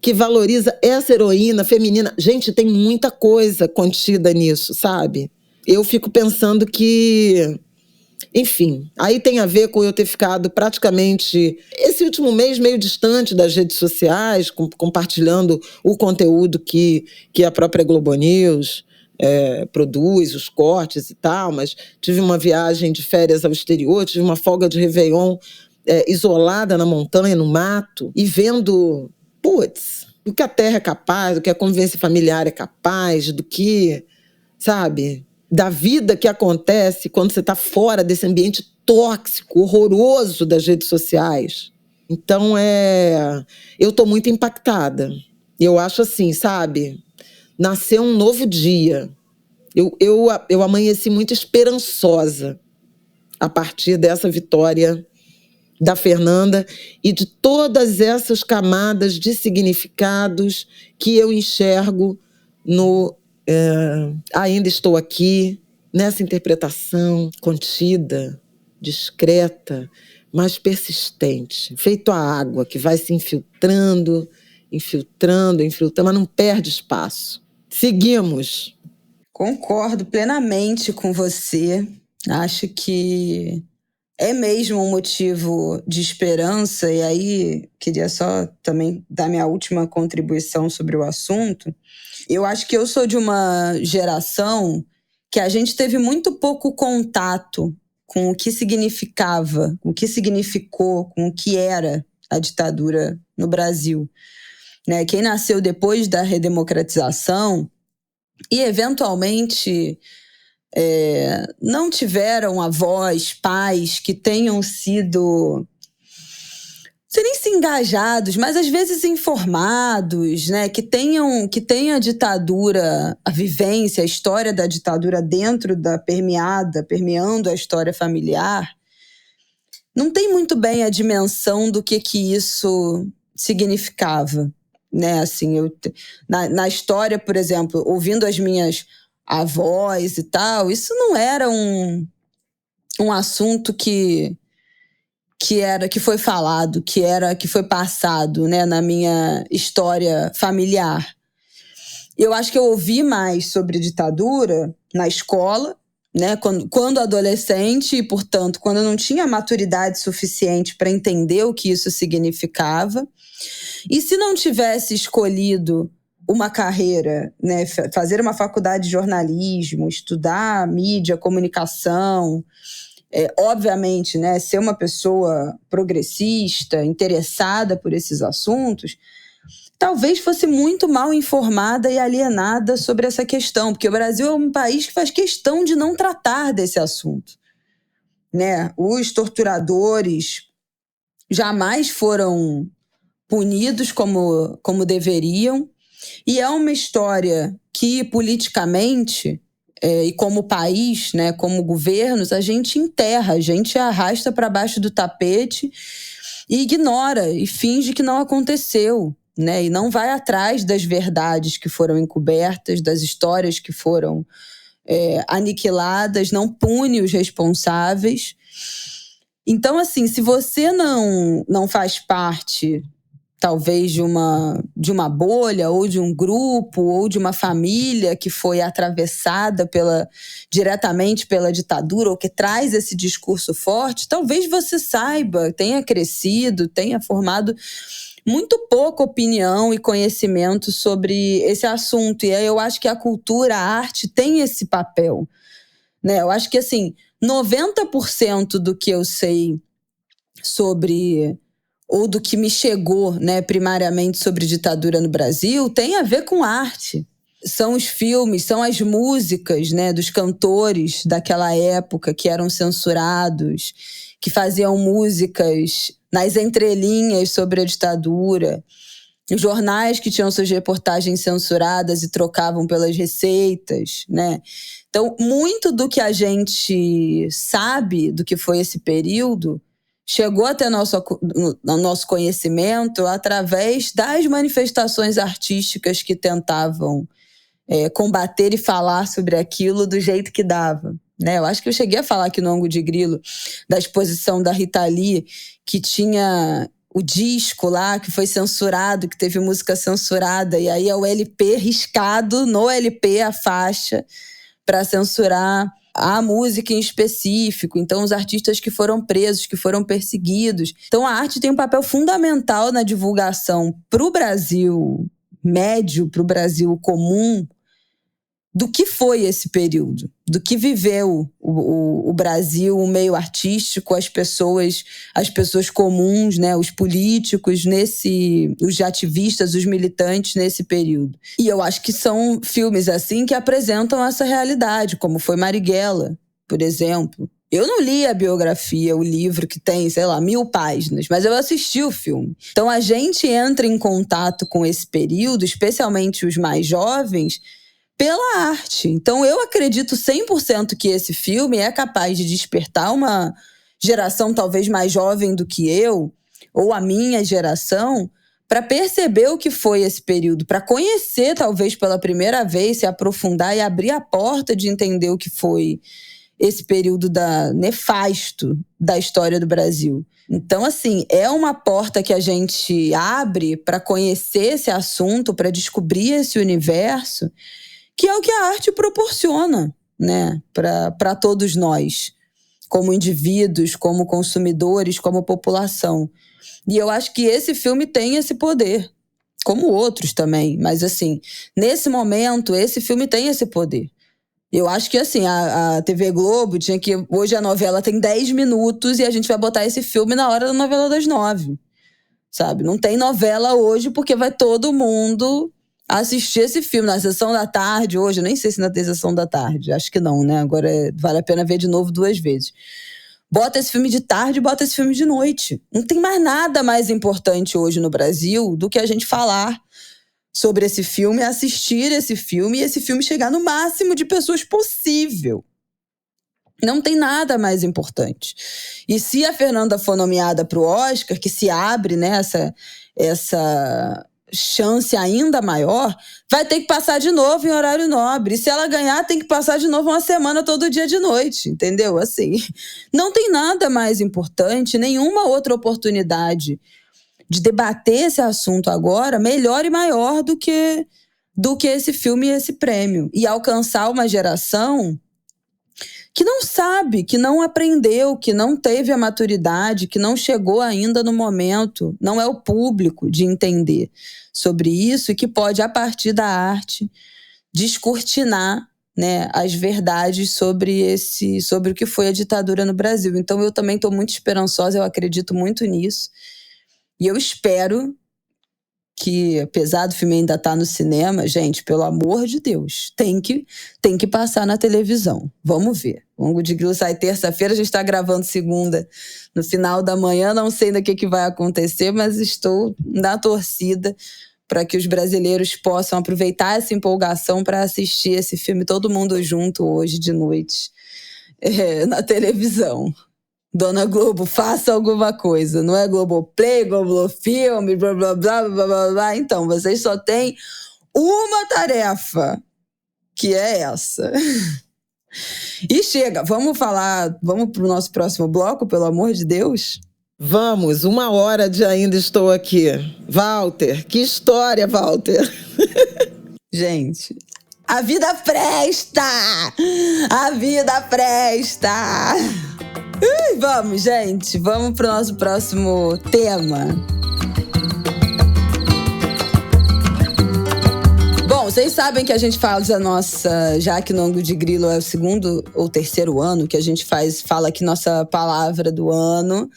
que valoriza essa heroína feminina. Gente, tem muita coisa contida nisso, sabe? Eu fico pensando que... Enfim, aí tem a ver com eu ter ficado praticamente esse último mês meio distante das redes sociais, compartilhando o conteúdo que a própria Globo News produz, os cortes e tal, mas tive uma viagem de férias ao exterior, tive uma folga de Réveillon isolada na montanha, no mato, e vendo, o que a terra é capaz, do que a convivência familiar é capaz, do que, sabe, da vida que acontece quando você está fora desse ambiente tóxico, horroroso das redes sociais. Então, eu estou muito impactada. Eu acho assim, sabe, nasceu um novo dia. Eu amanheci muito esperançosa a partir dessa vitória da Fernanda e de todas essas camadas de significados que eu enxergo no Ainda Estou Aqui, nessa interpretação contida, discreta, mas persistente, feito a água que vai se infiltrando, mas não perde espaço. Seguimos. Concordo plenamente com você. Acho que é mesmo um motivo de esperança, e aí queria só também dar minha última contribuição sobre o assunto. Eu acho que eu sou de uma geração que a gente teve muito pouco contato com o que significava, com o que significou, com o que era a ditadura no Brasil. Né? Quem nasceu depois da redemocratização e, eventualmente, não tiveram avós, pais que tenham sido, não sei nem se engajados, mas às vezes informados, né? que tenham a ditadura, a vivência, a história da ditadura dentro permeando a história familiar, não tem muito bem a dimensão do que isso significava. Né? Assim, na história, por exemplo, ouvindo as minhas avós e tal, isso não era um assunto que foi falado, que foi passado, né, na minha história familiar. Eu acho que eu ouvi mais sobre ditadura na escola, né, quando adolescente, e, portanto, quando eu não tinha maturidade suficiente para entender o que isso significava. E se não tivesse escolhido uma carreira, né, fazer uma faculdade de jornalismo, estudar mídia, comunicação, obviamente, né, ser uma pessoa progressista, interessada por esses assuntos, talvez fosse muito mal informada e alienada sobre essa questão, porque o Brasil é um país que faz questão de não tratar desse assunto. Né? Os torturadores jamais foram punidos como deveriam, e é uma história que, politicamente, e como país, né, como governos, a gente enterra, a gente arrasta para baixo do tapete e ignora e finge que não aconteceu, né, e não vai atrás das verdades que foram encobertas, das histórias que foram aniquiladas, não pune os responsáveis. Então, assim, se você não faz parte, talvez, de uma bolha, ou de um grupo, ou de uma família que foi atravessada diretamente pela ditadura, ou que traz esse discurso forte, talvez você saiba, tenha crescido, tenha formado muito pouca opinião e conhecimento sobre esse assunto. E aí eu acho que a cultura, a arte tem esse papel. Né? Eu acho que, assim, 90% do que eu sei sobre, ou do que me chegou, né, primariamente sobre ditadura no Brasil, tem a ver com arte. São os filmes, são as músicas, né, dos cantores daquela época que eram censurados, que faziam músicas nas entrelinhas sobre a ditadura. Os jornais que tinham suas reportagens censuradas e trocavam pelas receitas, né? Então, muito do que a gente sabe do que foi esse período chegou até nosso conhecimento através das manifestações artísticas que tentavam combater e falar sobre aquilo do jeito que dava. Né? Eu acho que eu cheguei a falar aqui no Ângulo de Grilo da exposição da Rita Lee, que tinha o disco lá, que foi censurado, que teve música censurada, e aí é o LP riscado, no LP a faixa, para censurar a música em específico. Então, os artistas que foram presos, que foram perseguidos. Então, a arte tem um papel fundamental na divulgação para o Brasil médio, para o Brasil comum, do que foi esse período, do que viveu o Brasil, o meio artístico, as pessoas comuns, né, os políticos, os ativistas, os militantes nesse período. E eu acho que são filmes assim que apresentam essa realidade, como foi Marighella, por exemplo. Eu não li a biografia, o livro que tem, 1000 páginas, mas eu assisti o filme. Então a gente entra em contato com esse período, especialmente os mais jovens, pela arte. Então eu acredito 100% que esse filme é capaz de despertar uma geração talvez mais jovem do que eu, ou a minha geração, para perceber o que foi esse período, para conhecer talvez pela primeira vez, se aprofundar e abrir a porta de entender o que foi esse período nefasto da história do Brasil. Então, assim, é uma porta que a gente abre para conhecer esse assunto, para descobrir esse universo, que é o que a arte proporciona, né, para todos nós, como indivíduos, como consumidores, como população. E eu acho que esse filme tem esse poder, como outros também. Mas, assim, nesse momento, esse filme tem esse poder. Eu acho que, assim, a TV Globo tinha que... Hoje a novela tem 10 minutos e a gente vai botar esse filme na hora da novela das 9, sabe? Não tem novela hoje porque vai todo mundo assistir esse filme na sessão da tarde hoje. Eu nem sei se na sessão da tarde. Acho que não, né? Agora vale a pena ver de novo 2 vezes. Bota esse filme de tarde, bota esse filme de noite. Não tem mais nada mais importante hoje no Brasil do que a gente falar sobre esse filme, assistir esse filme e esse filme chegar no máximo de pessoas possível. Não tem nada mais importante. E se a Fernanda for nomeada para o Oscar, que se abre, né, essa chance ainda maior, vai ter que passar de novo em horário nobre. E se ela ganhar, tem que passar de novo uma semana todo dia de noite, entendeu? Assim, não tem nada mais importante, nenhuma outra oportunidade de debater esse assunto agora melhor e maior do que esse filme e esse prêmio. E alcançar uma geração que não sabe, que não aprendeu, que não teve a maturidade, que não chegou ainda no momento, não é o público de entender sobre isso e que pode, a partir da arte, descortinar, né, as verdades sobre o que foi a ditadura no Brasil. Então eu também estou muito esperançosa, eu acredito muito nisso. E eu espero que, apesar do filme ainda estar no cinema, gente, pelo amor de Deus, tem que passar na televisão. Vamos ver. O Ângulo de Grilo sai terça-feira, a gente está gravando segunda no final da manhã. Não sei ainda o que vai acontecer, mas estou na torcida para que os brasileiros possam aproveitar essa empolgação para assistir esse filme todo mundo junto hoje de noite na televisão. Dona Globo, faça alguma coisa. Não é Globoplay, Globofilme, blá, blá, blá, blá, blá, blá. Então, vocês só têm uma tarefa, que é essa. E chega, vamos pro nosso próximo bloco, pelo amor de Deus? Vamos, 1 hora de Ainda Estou Aqui. Walter, que história, Walter. Gente, a vida presta! A vida presta! Vamos, gente, vamos pro nosso próximo tema. Bom, vocês sabem que a gente fala da nossa... Já que no Ângulo de Grilo é o 2º ou 3º ano que a gente fala aqui nossa palavra do ano.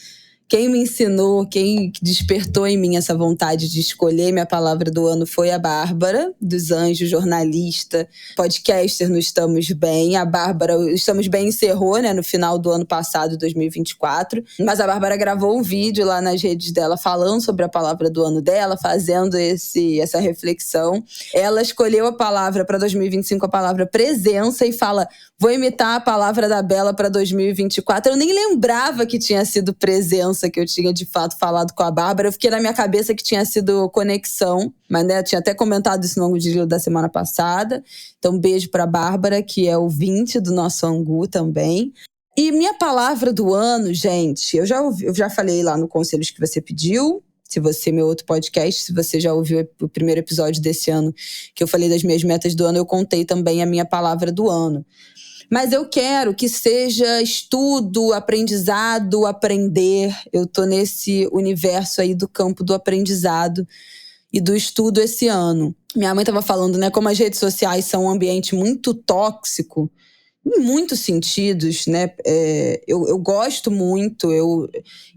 Quem me ensinou, quem despertou em mim essa vontade de escolher minha palavra do ano foi a Bárbara, dos Anjos, jornalista, podcaster no Estamos Bem. A Bárbara, o Estamos Bem encerrou, né, no final do ano passado, 2024. Mas a Bárbara gravou um vídeo lá nas redes dela falando sobre a palavra do ano dela, fazendo essa reflexão. Ela escolheu a palavra para 2025, a palavra presença, e fala: vou imitar a palavra da Bela para 2024. Eu nem lembrava que tinha sido presença que eu tinha de fato falado com a Bárbara. Eu fiquei na minha cabeça que tinha sido conexão, mas né, eu tinha até comentado isso no Ângulo de Grilo da semana passada. Então, beijo para a Bárbara, que é ouvinte do nosso Angu também. E minha palavra do ano, gente, eu já falei lá no Conselhos que você pediu. Se você, meu outro podcast, se você já ouviu o primeiro episódio desse ano, que eu falei das minhas metas do ano, eu contei também a minha palavra do ano. Mas eu quero que seja estudo, aprendizado, aprender. Eu tô nesse universo aí do campo do aprendizado e do estudo esse ano. Minha mãe estava falando, né, como as redes sociais são um ambiente muito tóxico, em muitos sentidos, né? Eu gosto muito,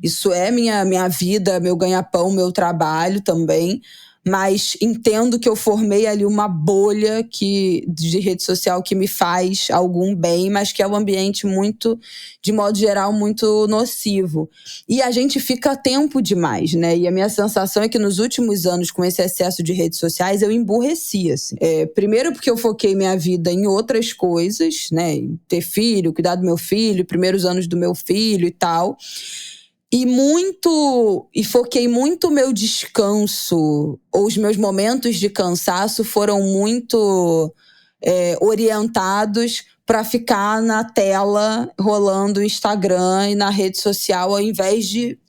isso é minha vida, meu ganha-pão, meu trabalho também. mas entendo que eu formei ali uma bolha de rede social que me faz algum bem, mas que é um ambiente muito, de modo geral, muito nocivo. E a gente fica tempo demais, né? E a minha sensação é que nos últimos anos, com esse excesso de redes sociais, eu emburreci, assim. Primeiro porque eu foquei minha vida em outras coisas, né? Em ter filho, cuidar do meu filho, primeiros anos do meu filho e tal. E foquei muito o meu descanso, ou os meus momentos de cansaço foram muito orientados para ficar na tela, rolando o Instagram e na rede social, ao invés de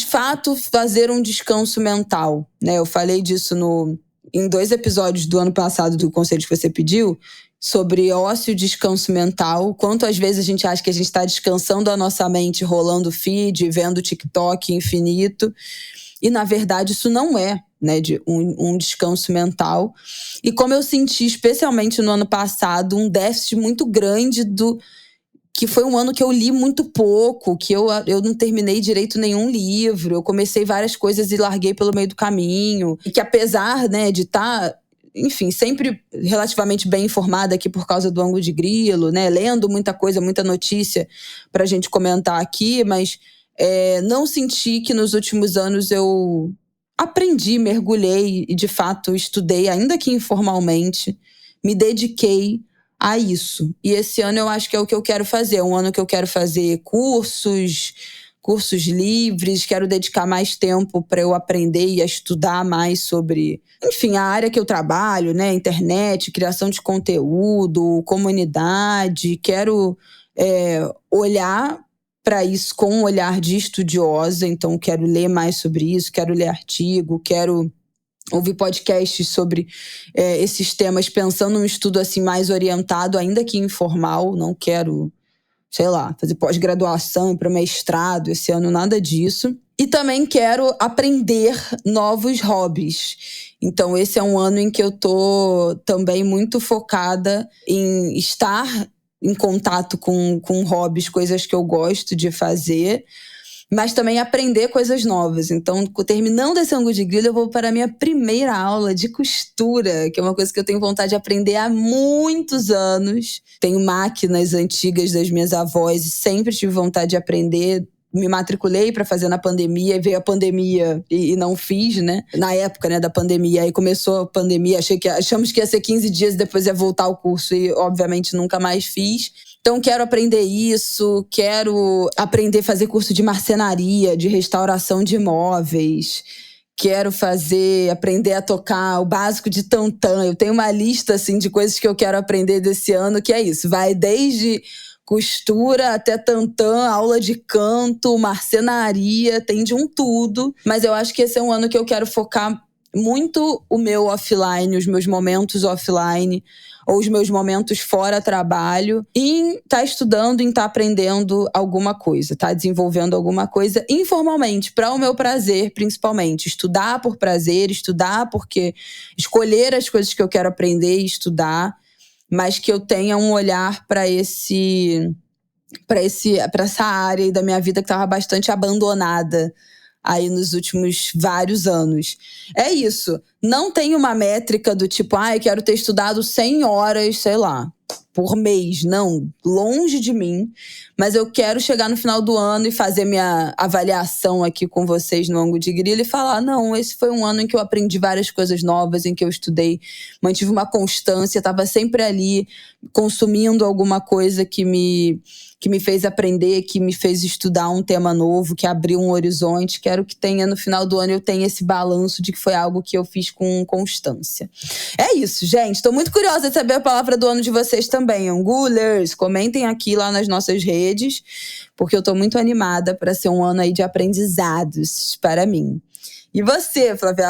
fato, fazer um descanso mental, né? Eu falei disso em 2 episódios do ano passado do Conselho que você pediu, sobre ócio e descanso mental. Quanto às vezes a gente acha que a gente está descansando a nossa mente rolando feed, vendo TikTok infinito. E, na verdade, isso não é, né, um descanso mental. E como eu senti, especialmente no ano passado, um déficit muito grande que foi um ano que eu li muito pouco, que eu não terminei direito nenhum livro. Eu comecei várias coisas e larguei pelo meio do caminho. E que apesar, né, de estar... enfim, sempre relativamente bem informada aqui por causa do Ângulo de Grilo, né? Lendo muita coisa, muita notícia pra gente comentar aqui, mas não senti que nos últimos anos eu aprendi, mergulhei e, de fato, estudei, ainda que informalmente, me dediquei a isso. E esse ano eu acho que é o que eu quero fazer. É um ano que eu quero fazer cursos livres, quero dedicar mais tempo para eu aprender e estudar mais sobre, enfim, a área que eu trabalho, né? Internet, criação de conteúdo, comunidade. Quero olhar para isso com um olhar de estudiosa, então quero ler mais sobre isso, quero ler artigo, quero ouvir podcasts sobre esses temas, pensando num estudo assim mais orientado, ainda que informal. Não quero, sei lá, fazer pós-graduação para mestrado esse ano, nada disso. E também quero aprender novos hobbies. Então esse é um ano em que eu tô também muito focada em estar em contato com hobbies, coisas que eu gosto de fazer, mas também aprender coisas novas. Então, terminando esse Ângulo de Grilo, eu vou para a minha primeira aula de costura, que é uma coisa que eu tenho vontade de aprender há muitos anos. Tenho máquinas antigas das minhas avós e sempre tive vontade de aprender. Me matriculei para fazer na pandemia, veio a pandemia e não fiz, né? Na época, né, da pandemia, aí começou a pandemia, achamos que ia ser 15 dias, depois ia voltar o curso e, obviamente, nunca mais fiz. Então, quero aprender isso, quero aprender a fazer curso de marcenaria, de restauração de imóveis. Quero aprender a tocar o básico de tantã. Eu tenho uma lista, assim, de coisas que eu quero aprender desse ano, que é isso. Vai desde costura até tantã, aula de canto, marcenaria, tem de um tudo. Mas eu acho que esse é um ano que eu quero focar muito o meu offline, os meus momentos offline, ou os meus momentos fora trabalho, em estar estudando, em estar aprendendo alguma coisa, estar desenvolvendo alguma coisa informalmente, para o meu prazer, principalmente. Estudar por prazer, estudar porque escolher as coisas que eu quero aprender e estudar, mas que eu tenha um olhar para essa área aí da minha vida que estava bastante abandonada aí nos últimos vários anos. É isso. Não tem uma métrica do tipo, eu quero ter estudado 100 horas, sei lá, por mês. Não, longe de mim. Mas eu quero chegar no final do ano e fazer minha avaliação aqui com vocês no Ângulo de Grilo e falar, não, esse foi um ano em que eu aprendi várias coisas novas, em que eu estudei, mantive uma constância, estava sempre ali consumindo alguma coisa que me fez aprender, que me fez estudar um tema novo, que abriu um horizonte. Quero que no final do ano eu tenha esse balanço de que foi algo que eu fiz com constância. É isso, gente. Estou muito curiosa de saber a palavra do ano de vocês também. Angulers, comentem aqui lá nas nossas redes, porque eu estou muito animada para ser um ano aí de aprendizados para mim. E você, Flávia?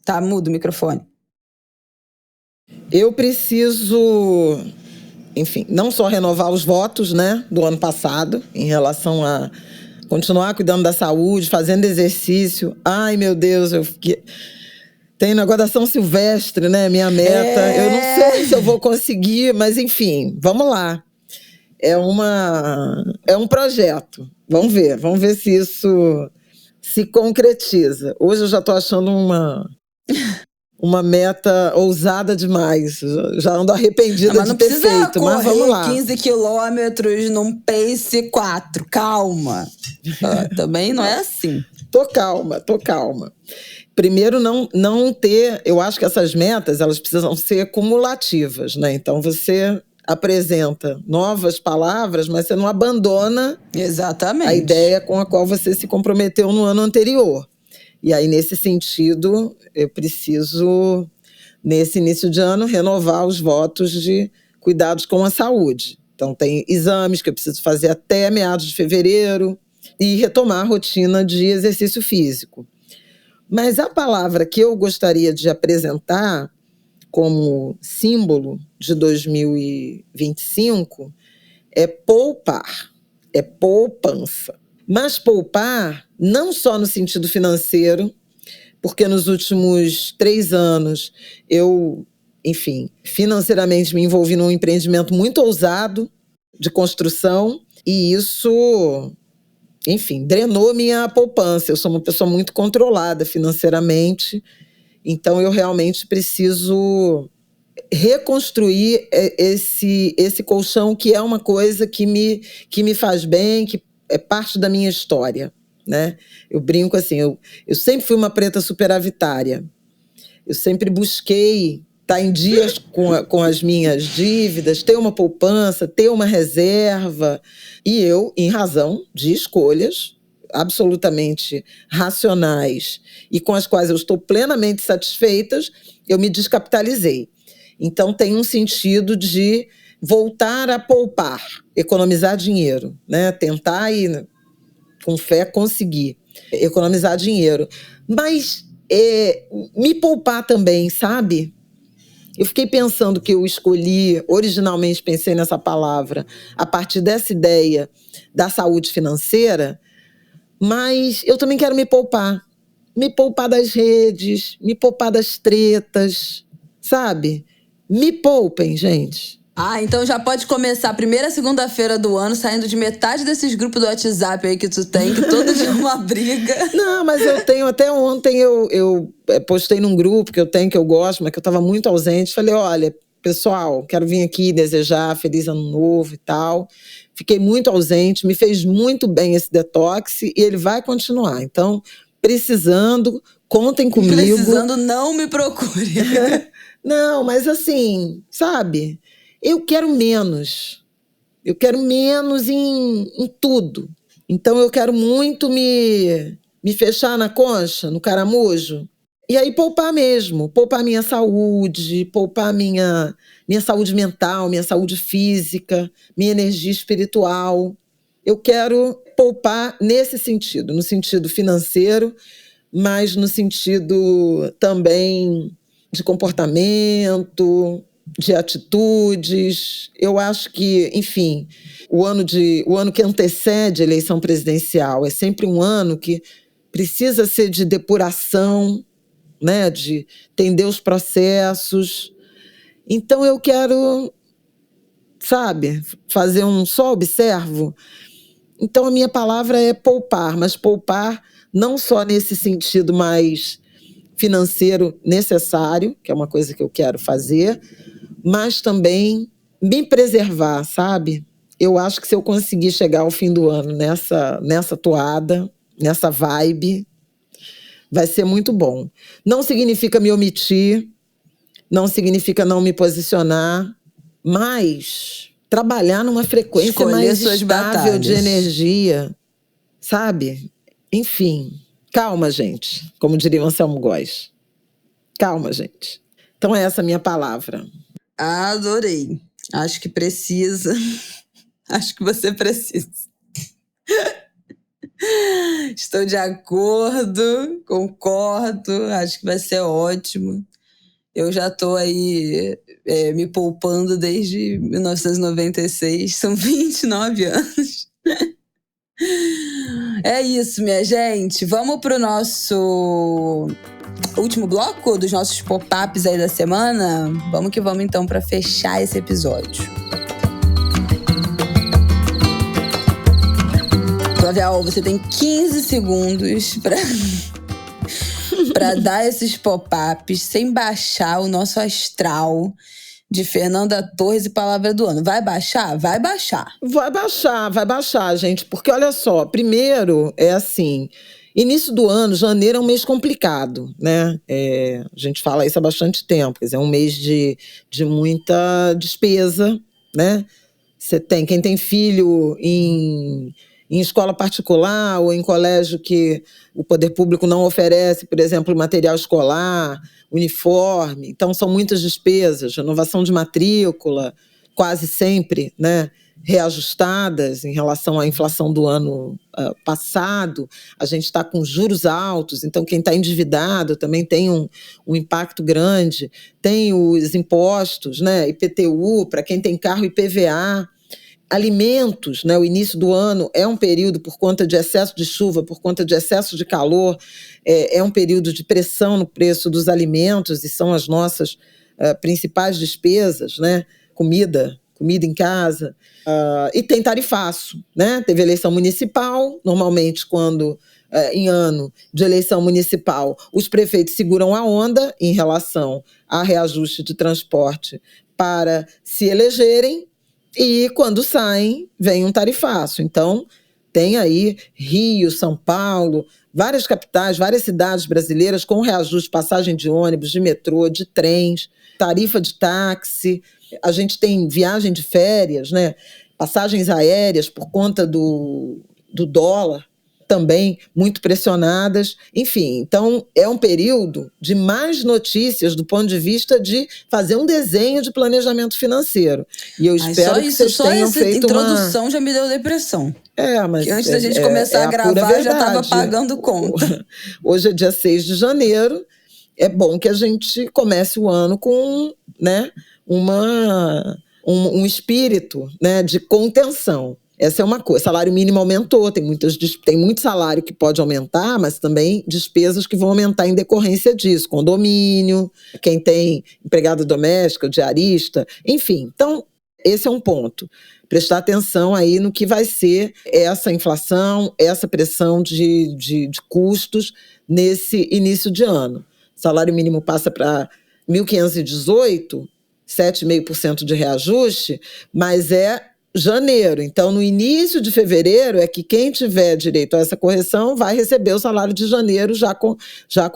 Tá mudo o microfone. Eu preciso... enfim, não só renovar os votos, né, do ano passado, em relação a continuar cuidando da saúde, fazendo exercício. Ai, meu Deus, tem o negócio da São Silvestre, né, minha meta. Eu não sei se eu vou conseguir, mas enfim, vamos lá. É um projeto. Vamos ver se se concretiza. Hoje eu já estou achando uma meta ousada demais. Já ando arrependida de ter feito, mas vamos lá. 15 quilômetros num pace 4, calma. Também não é assim. Tô calma. Primeiro, não ter... Eu acho que essas metas, elas precisam ser cumulativas, né? Então, você apresenta novas palavras, mas você não abandona exatamente a ideia com a qual você se comprometeu no ano anterior. E aí, nesse sentido, eu preciso, nesse início de ano, renovar os votos de cuidados com a saúde. Então, tem exames que eu preciso fazer até meados de fevereiro e retomar a rotina de exercício físico. Mas a palavra que eu gostaria de apresentar como símbolo de 2025 é poupar, é poupança. Mas poupar não só no sentido financeiro, porque nos últimos 3 anos eu, financeiramente me envolvi num empreendimento muito ousado de construção e isso, drenou minha poupança. Eu sou uma pessoa muito controlada financeiramente, então eu realmente preciso reconstruir esse colchão, que é uma coisa que me faz bem, que é parte da minha história, né? Eu brinco assim, eu sempre fui uma preta superavitária. Eu sempre busquei estar em dias com as minhas dívidas, ter uma poupança, ter uma reserva. E eu, em razão de escolhas absolutamente racionais e com as quais eu estou plenamente satisfeita, eu me descapitalizei. Então, tem um sentido de voltar a poupar, economizar dinheiro, né? Tentar e, com fé, conseguir economizar dinheiro. Mas me poupar também, sabe? Eu fiquei pensando que eu escolhi, originalmente pensei nessa palavra, a partir dessa ideia da saúde financeira, mas eu também quero me poupar. Me poupar das redes, me poupar das tretas, sabe? Me poupem, gente. Então já pode começar a primeira segunda-feira do ano saindo de metade desses grupos do WhatsApp aí que tu tem, que todo dia é uma briga. Não, mas eu tenho, até ontem eu postei num grupo que eu tenho, que eu gosto, mas que eu estava muito ausente. Falei, olha, pessoal, quero vir aqui desejar feliz ano novo e tal. Fiquei muito ausente, me fez muito bem esse detox e ele vai continuar. Então, precisando, contem comigo. Precisando, não me procure. Não, mas assim, sabe? Eu quero menos. Eu quero menos em tudo. Então, eu quero muito me fechar na concha, no caramujo. E aí, poupar mesmo. Poupar minha saúde, poupar minha saúde mental, minha saúde física, minha energia espiritual. Eu quero poupar nesse sentido, no sentido financeiro, mas no sentido também de comportamento, de atitudes. Eu acho que, o ano que antecede a eleição presidencial é sempre um ano que precisa ser de depuração, né, de entender os processos. Então eu quero, sabe, fazer só observo. Então a minha palavra é poupar, mas poupar não só nesse sentido mais financeiro necessário, que é uma coisa que eu quero fazer, mas também me preservar, sabe? Eu acho que se eu conseguir chegar ao fim do ano nessa toada, nessa vibe, vai ser muito bom. Não significa me omitir, não significa não me posicionar, mas trabalhar numa frequência escolher mais suas estável batalhas de energia, sabe? Calma, gente, como diria o Anselmo Góes. Calma, gente. Então é essa a minha palavra. Adorei. Acho que precisa. Acho que você precisa. Estou de acordo, concordo, acho que vai ser ótimo. Eu já estou aí me poupando desde 1996, são 29 anos. É isso, minha gente. Vamos pro nosso último bloco dos nossos pop-ups aí da semana? Vamos que vamos então para fechar esse episódio. Flavial, você tem 15 segundos pra dar esses pop-ups sem baixar o nosso astral de Fernanda Torres e Palavra do Ano. Vai baixar? Vai baixar. Vai baixar, gente. Porque, olha só, primeiro é assim, início do ano, janeiro é um mês complicado, né? A gente fala isso há bastante tempo. Quer dizer, é um mês de muita despesa, né? Quem tem filho em escola particular ou em colégio que o poder público não oferece, por exemplo, material escolar, uniforme. Então, são muitas despesas, renovação de matrícula, quase sempre, né, reajustadas em relação à inflação do ano passado. A gente está com juros altos, então quem está endividado também tem um impacto grande. Tem os impostos, né, IPTU, para quem tem carro, IPVA. Alimentos, né? O início do ano é um período, por conta de excesso de chuva, por conta de excesso de calor, é um período de pressão no preço dos alimentos e são as nossas principais despesas, né? Comida em casa. E tem tarifaço, né? Teve eleição municipal, normalmente quando em ano de eleição municipal, os prefeitos seguram a onda em relação a reajuste de transporte para se elegerem. E quando saem, vem um tarifaço. Então, tem aí Rio, São Paulo, várias capitais, várias cidades brasileiras com reajuste de passagem de ônibus, de metrô, de trens, tarifa de táxi. A gente tem viagem de férias, né? Passagens aéreas por conta do dólar, também muito pressionadas. Enfim, então é um período de mais notícias do ponto de vista de fazer um desenho de planejamento financeiro. E eu espero que vocês tenham feito uma... Só essa introdução já me deu depressão. Mas antes da gente começar a gravar, já estava pagando conta. Hoje é dia 6 de janeiro. É bom que a gente comece o ano com, né, um espírito, né, de contenção. Essa é uma coisa. Salário mínimo aumentou, tem muito salário que pode aumentar, mas também despesas que vão aumentar em decorrência disso. Condomínio, quem tem empregada doméstica, diarista, enfim. Então, esse é um ponto. Prestar atenção aí no que vai ser essa inflação, essa pressão de custos nesse início de ano. Salário mínimo passa para 1.518, 7,5% de reajuste, mas é janeiro. Então, no início de fevereiro é que quem tiver direito a essa correção vai receber o salário de janeiro já com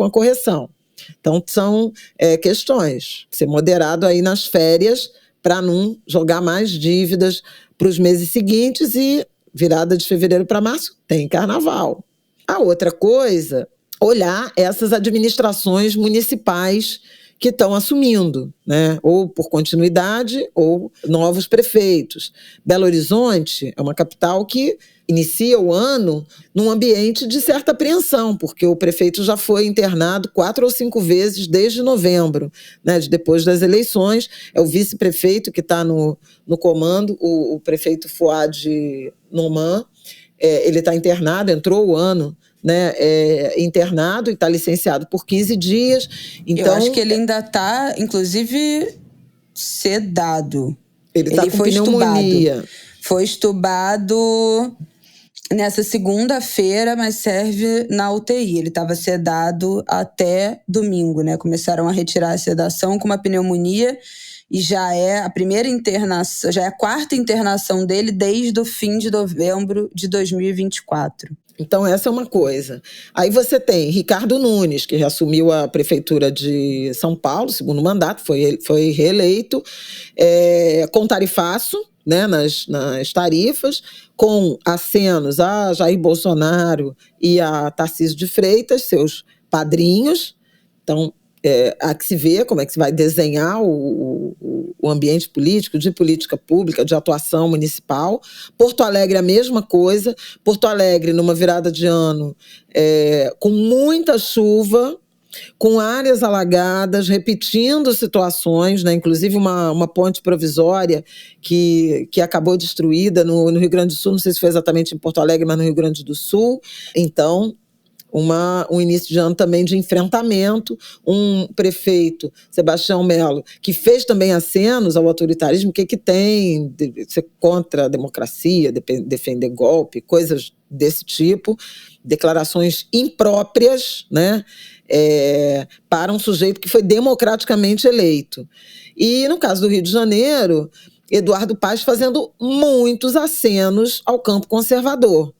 a correção. Então, são questões. Ser moderado aí nas férias para não jogar mais dívidas para os meses seguintes e virada de fevereiro para março tem carnaval. A outra coisa, olhar essas administrações municipais que estão assumindo, né? Ou por continuidade, ou novos prefeitos. Belo Horizonte é uma capital que inicia o ano num ambiente de certa apreensão, porque o prefeito já foi internado 4 ou 5 vezes desde novembro, né? Depois das eleições. É o vice-prefeito que está no comando, o prefeito Fouad Noman. Ele está internado, entrou o ano, né, internado e está licenciado por 15 dias. Então, eu acho que ele ainda está, inclusive, sedado. Ele está com pneumonia. Foi estubado nessa segunda-feira, mas serve na UTI. Ele estava sedado até domingo, né? Começaram a retirar a sedação com uma pneumonia e já é a primeira internação, já é a 4ª internação dele desde o fim de novembro de 2024. Então, essa é uma coisa. Aí você tem Ricardo Nunes, que reassumiu a prefeitura de São Paulo, segundo mandato, foi reeleito, com tarifaço, né, nas tarifas, com acenos a Jair Bolsonaro e a Tarcísio de Freitas, seus padrinhos. Então, há que se ver como é que se vai desenhar o ambiente político, de política pública, de atuação municipal. Porto Alegre, a mesma coisa. Porto Alegre, numa virada de ano, com muita chuva, com áreas alagadas, repetindo situações, né? Inclusive uma ponte provisória que acabou destruída no Rio Grande do Sul, não sei se foi exatamente em Porto Alegre, mas no Rio Grande do Sul. Então, um início de ano também de enfrentamento, um prefeito, Sebastião Melo, que fez também acenos ao autoritarismo, que tem de ser contra a democracia, defender golpe, coisas desse tipo, declarações impróprias, né, para um sujeito que foi democraticamente eleito. E no caso do Rio de Janeiro, Eduardo Paes fazendo muitos acenos ao campo conservador.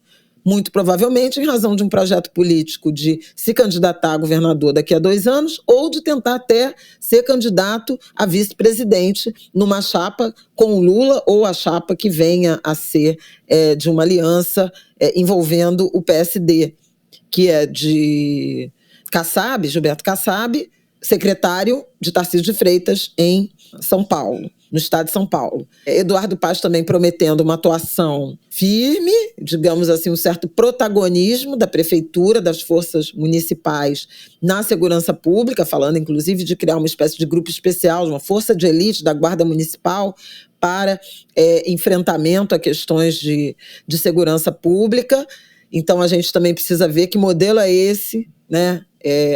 Muito provavelmente em razão de um projeto político de se candidatar a governador daqui a 2 anos ou de tentar até ser candidato a vice-presidente numa chapa com Lula ou a chapa que venha a ser de uma aliança envolvendo o PSD, que é de Gilberto Kassab, secretário de Tarcísio de Freitas em São Paulo, no estado de São Paulo. Eduardo Paes também prometendo uma atuação firme, digamos assim, um certo protagonismo da prefeitura, das forças municipais na segurança pública, falando inclusive de criar uma espécie de grupo especial, uma força de elite da Guarda Municipal para enfrentamento a questões de segurança pública. Então a gente também precisa ver que modelo é esse, né?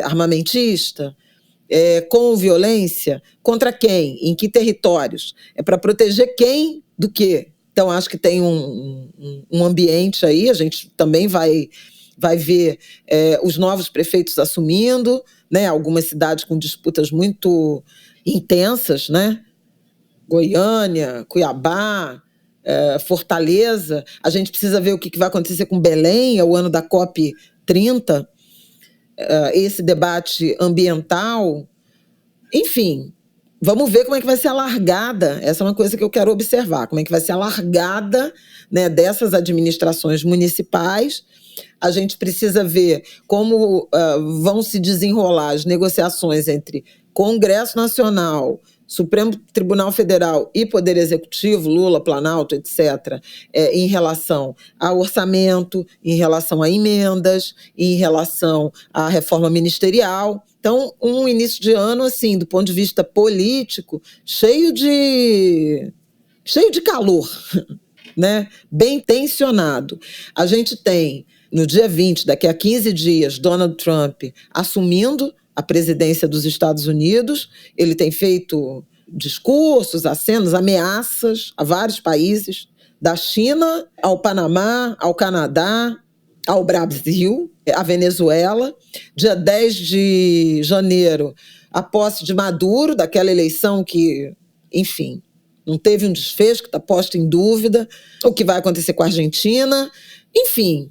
Armamentista, com violência, contra quem? Em que territórios? É para proteger quem do quê? Então, acho que tem um ambiente aí, a gente também vai ver os novos prefeitos assumindo, né? Algumas cidades com disputas muito intensas, né? Goiânia, Cuiabá, Fortaleza. A gente precisa ver o que vai acontecer com Belém, é o ano da COP30, esse debate ambiental. Enfim, vamos ver como é que vai ser a largada. Essa é uma coisa que eu quero observar, como é que vai ser a largada, né, dessas administrações municipais. A gente precisa ver como vão se desenrolar as negociações entre Congresso Nacional, Supremo Tribunal Federal e Poder Executivo, Lula, Planalto, etc., em relação ao orçamento, em relação a emendas, em relação à reforma ministerial. Então, um início de ano, assim, do ponto de vista político, cheio de calor, né? Bem tensionado. A gente tem, no dia 20, daqui a 15 dias, Donald Trump assumindo a presidência dos Estados Unidos. Ele tem feito discursos, acenos, ameaças a vários países, da China ao Panamá, ao Canadá, ao Brasil, à Venezuela. Dia 10 de janeiro, a posse de Maduro, daquela eleição que, enfim, não teve um desfecho, que está posto em dúvida. O que vai acontecer com a Argentina. Enfim,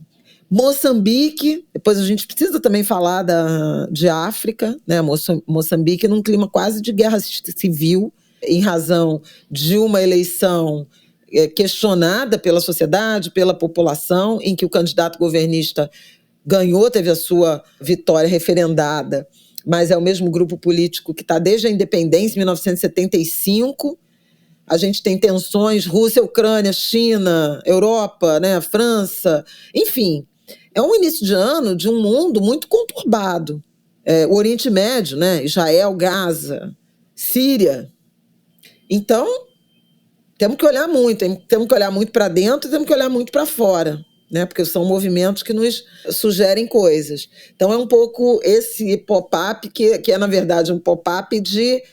Moçambique, depois a gente precisa também falar de África, né? Moçambique num clima quase de guerra civil, em razão de uma eleição questionada pela sociedade, pela população, em que o candidato governista ganhou, teve a sua vitória referendada, mas é o mesmo grupo político que está desde a independência, em 1975. A gente tem tensões, Rússia, Ucrânia, China, Europa, né? França, enfim. É um início de ano de um mundo muito conturbado. O Oriente Médio, né? Israel, Gaza, Síria. Então, temos que olhar muito para dentro e temos que olhar muito para fora, né? Porque são movimentos que nos sugerem coisas. Então, é um pouco esse pop-up, que é, na verdade, um pop-up de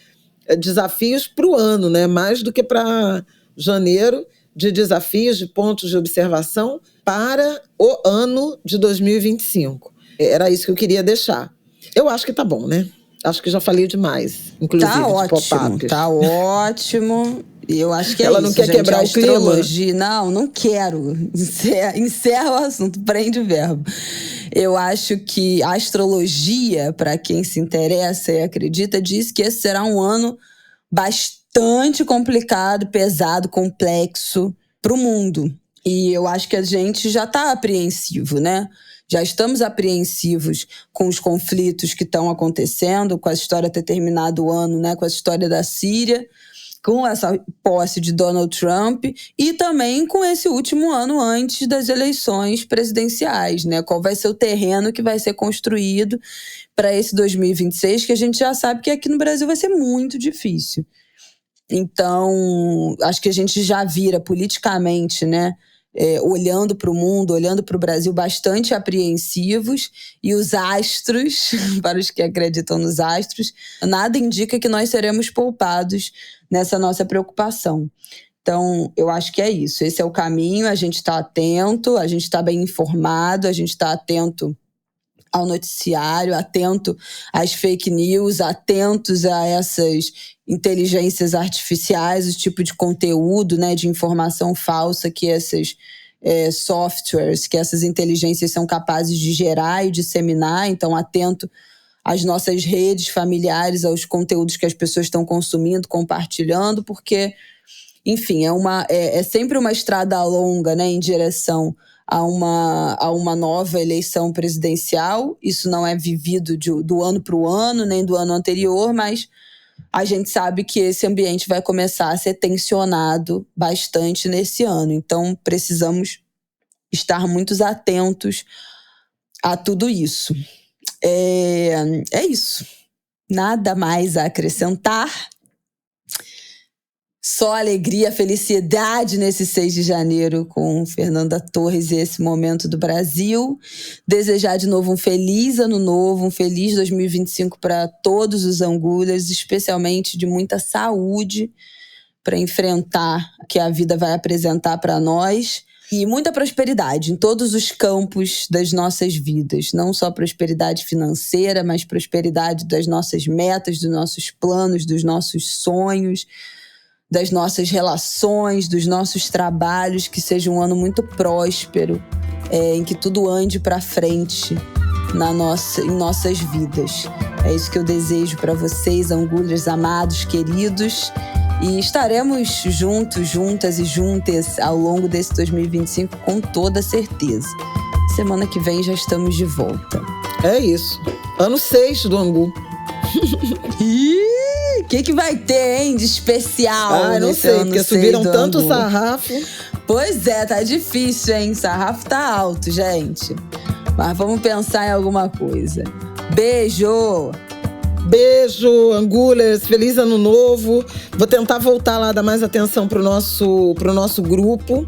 desafios para o ano, né? Mais do que para janeiro, de desafios, de pontos de observação para o ano de 2025. Era isso que eu queria deixar. Eu acho que tá bom, né? Acho que já falei demais, inclusive, tá de ótimo, tá ótimo. E eu acho que ela não quer gente, quebrar o clima. Não quero. Encerra o assunto, prende o verbo. Eu acho que a astrologia, para quem se interessa e acredita, diz que esse será um ano bastante complicado, pesado, complexo para o mundo. E eu acho que a gente já está apreensivo, né? Já estamos apreensivos com os conflitos que estão acontecendo, com a história ter terminado o ano, né? Com a história da Síria, com essa posse de Donald Trump e também com esse último ano antes das eleições presidenciais, né? Qual vai ser o terreno que vai ser construído para esse 2026, que a gente já sabe que aqui no Brasil vai ser muito difícil. Então, acho que a gente já vira politicamente, né? Olhando para o mundo, olhando para o Brasil, bastante apreensivos, e os astros, para os que acreditam nos astros, nada indica que nós seremos poupados nessa nossa preocupação. Então, eu acho que é isso. Esse é o caminho, a gente está atento, a gente está bem informado, a gente está atento ao noticiário, atento às fake news, atentos a essas inteligências artificiais, o tipo de conteúdo, né, de informação falsa que esses softwares, que essas inteligências são capazes de gerar e disseminar. Então, atento às nossas redes familiares, aos conteúdos que as pessoas estão consumindo, compartilhando, porque, enfim, é sempre uma estrada longa, né, em direção a uma nova eleição presidencial. Isso não é vivido do ano para o ano, nem do ano anterior, mas a gente sabe que esse ambiente vai começar a ser tensionado bastante nesse ano. Então, precisamos estar muito atentos a tudo isso. É isso. Nada mais a acrescentar. Só alegria, felicidade nesse 6 de janeiro com Fernanda Torres e esse momento do Brasil. Desejar de novo um feliz ano novo, um feliz 2025 para todos os angulers, especialmente de muita saúde para enfrentar o que a vida vai apresentar para nós. E muita prosperidade em todos os campos das nossas vidas. Não só prosperidade financeira, mas prosperidade das nossas metas, dos nossos planos, dos nossos sonhos, das nossas relações, dos nossos trabalhos, que seja um ano muito próspero, em que tudo ande para frente em nossas vidas. É isso que eu desejo para vocês, angulers amados, queridos, e estaremos juntos, juntas e juntas ao longo desse 2025 com toda certeza. Semana que vem já estamos de volta. É isso. Ano 6 do Angu. O que vai ter, hein, de especial? Não sei, porque subiram tanto o sarrafo. Pois é, tá difícil, hein? O sarrafo tá alto, gente. Mas vamos pensar em alguma coisa. Beijo! Beijo, angulers, feliz ano novo. Vou tentar voltar lá, dar mais atenção pro nosso grupo.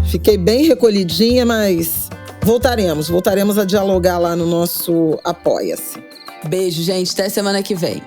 Fiquei bem recolhidinha, mas voltaremos a dialogar lá no nosso Apoia-se. Beijo, gente. Até semana que vem.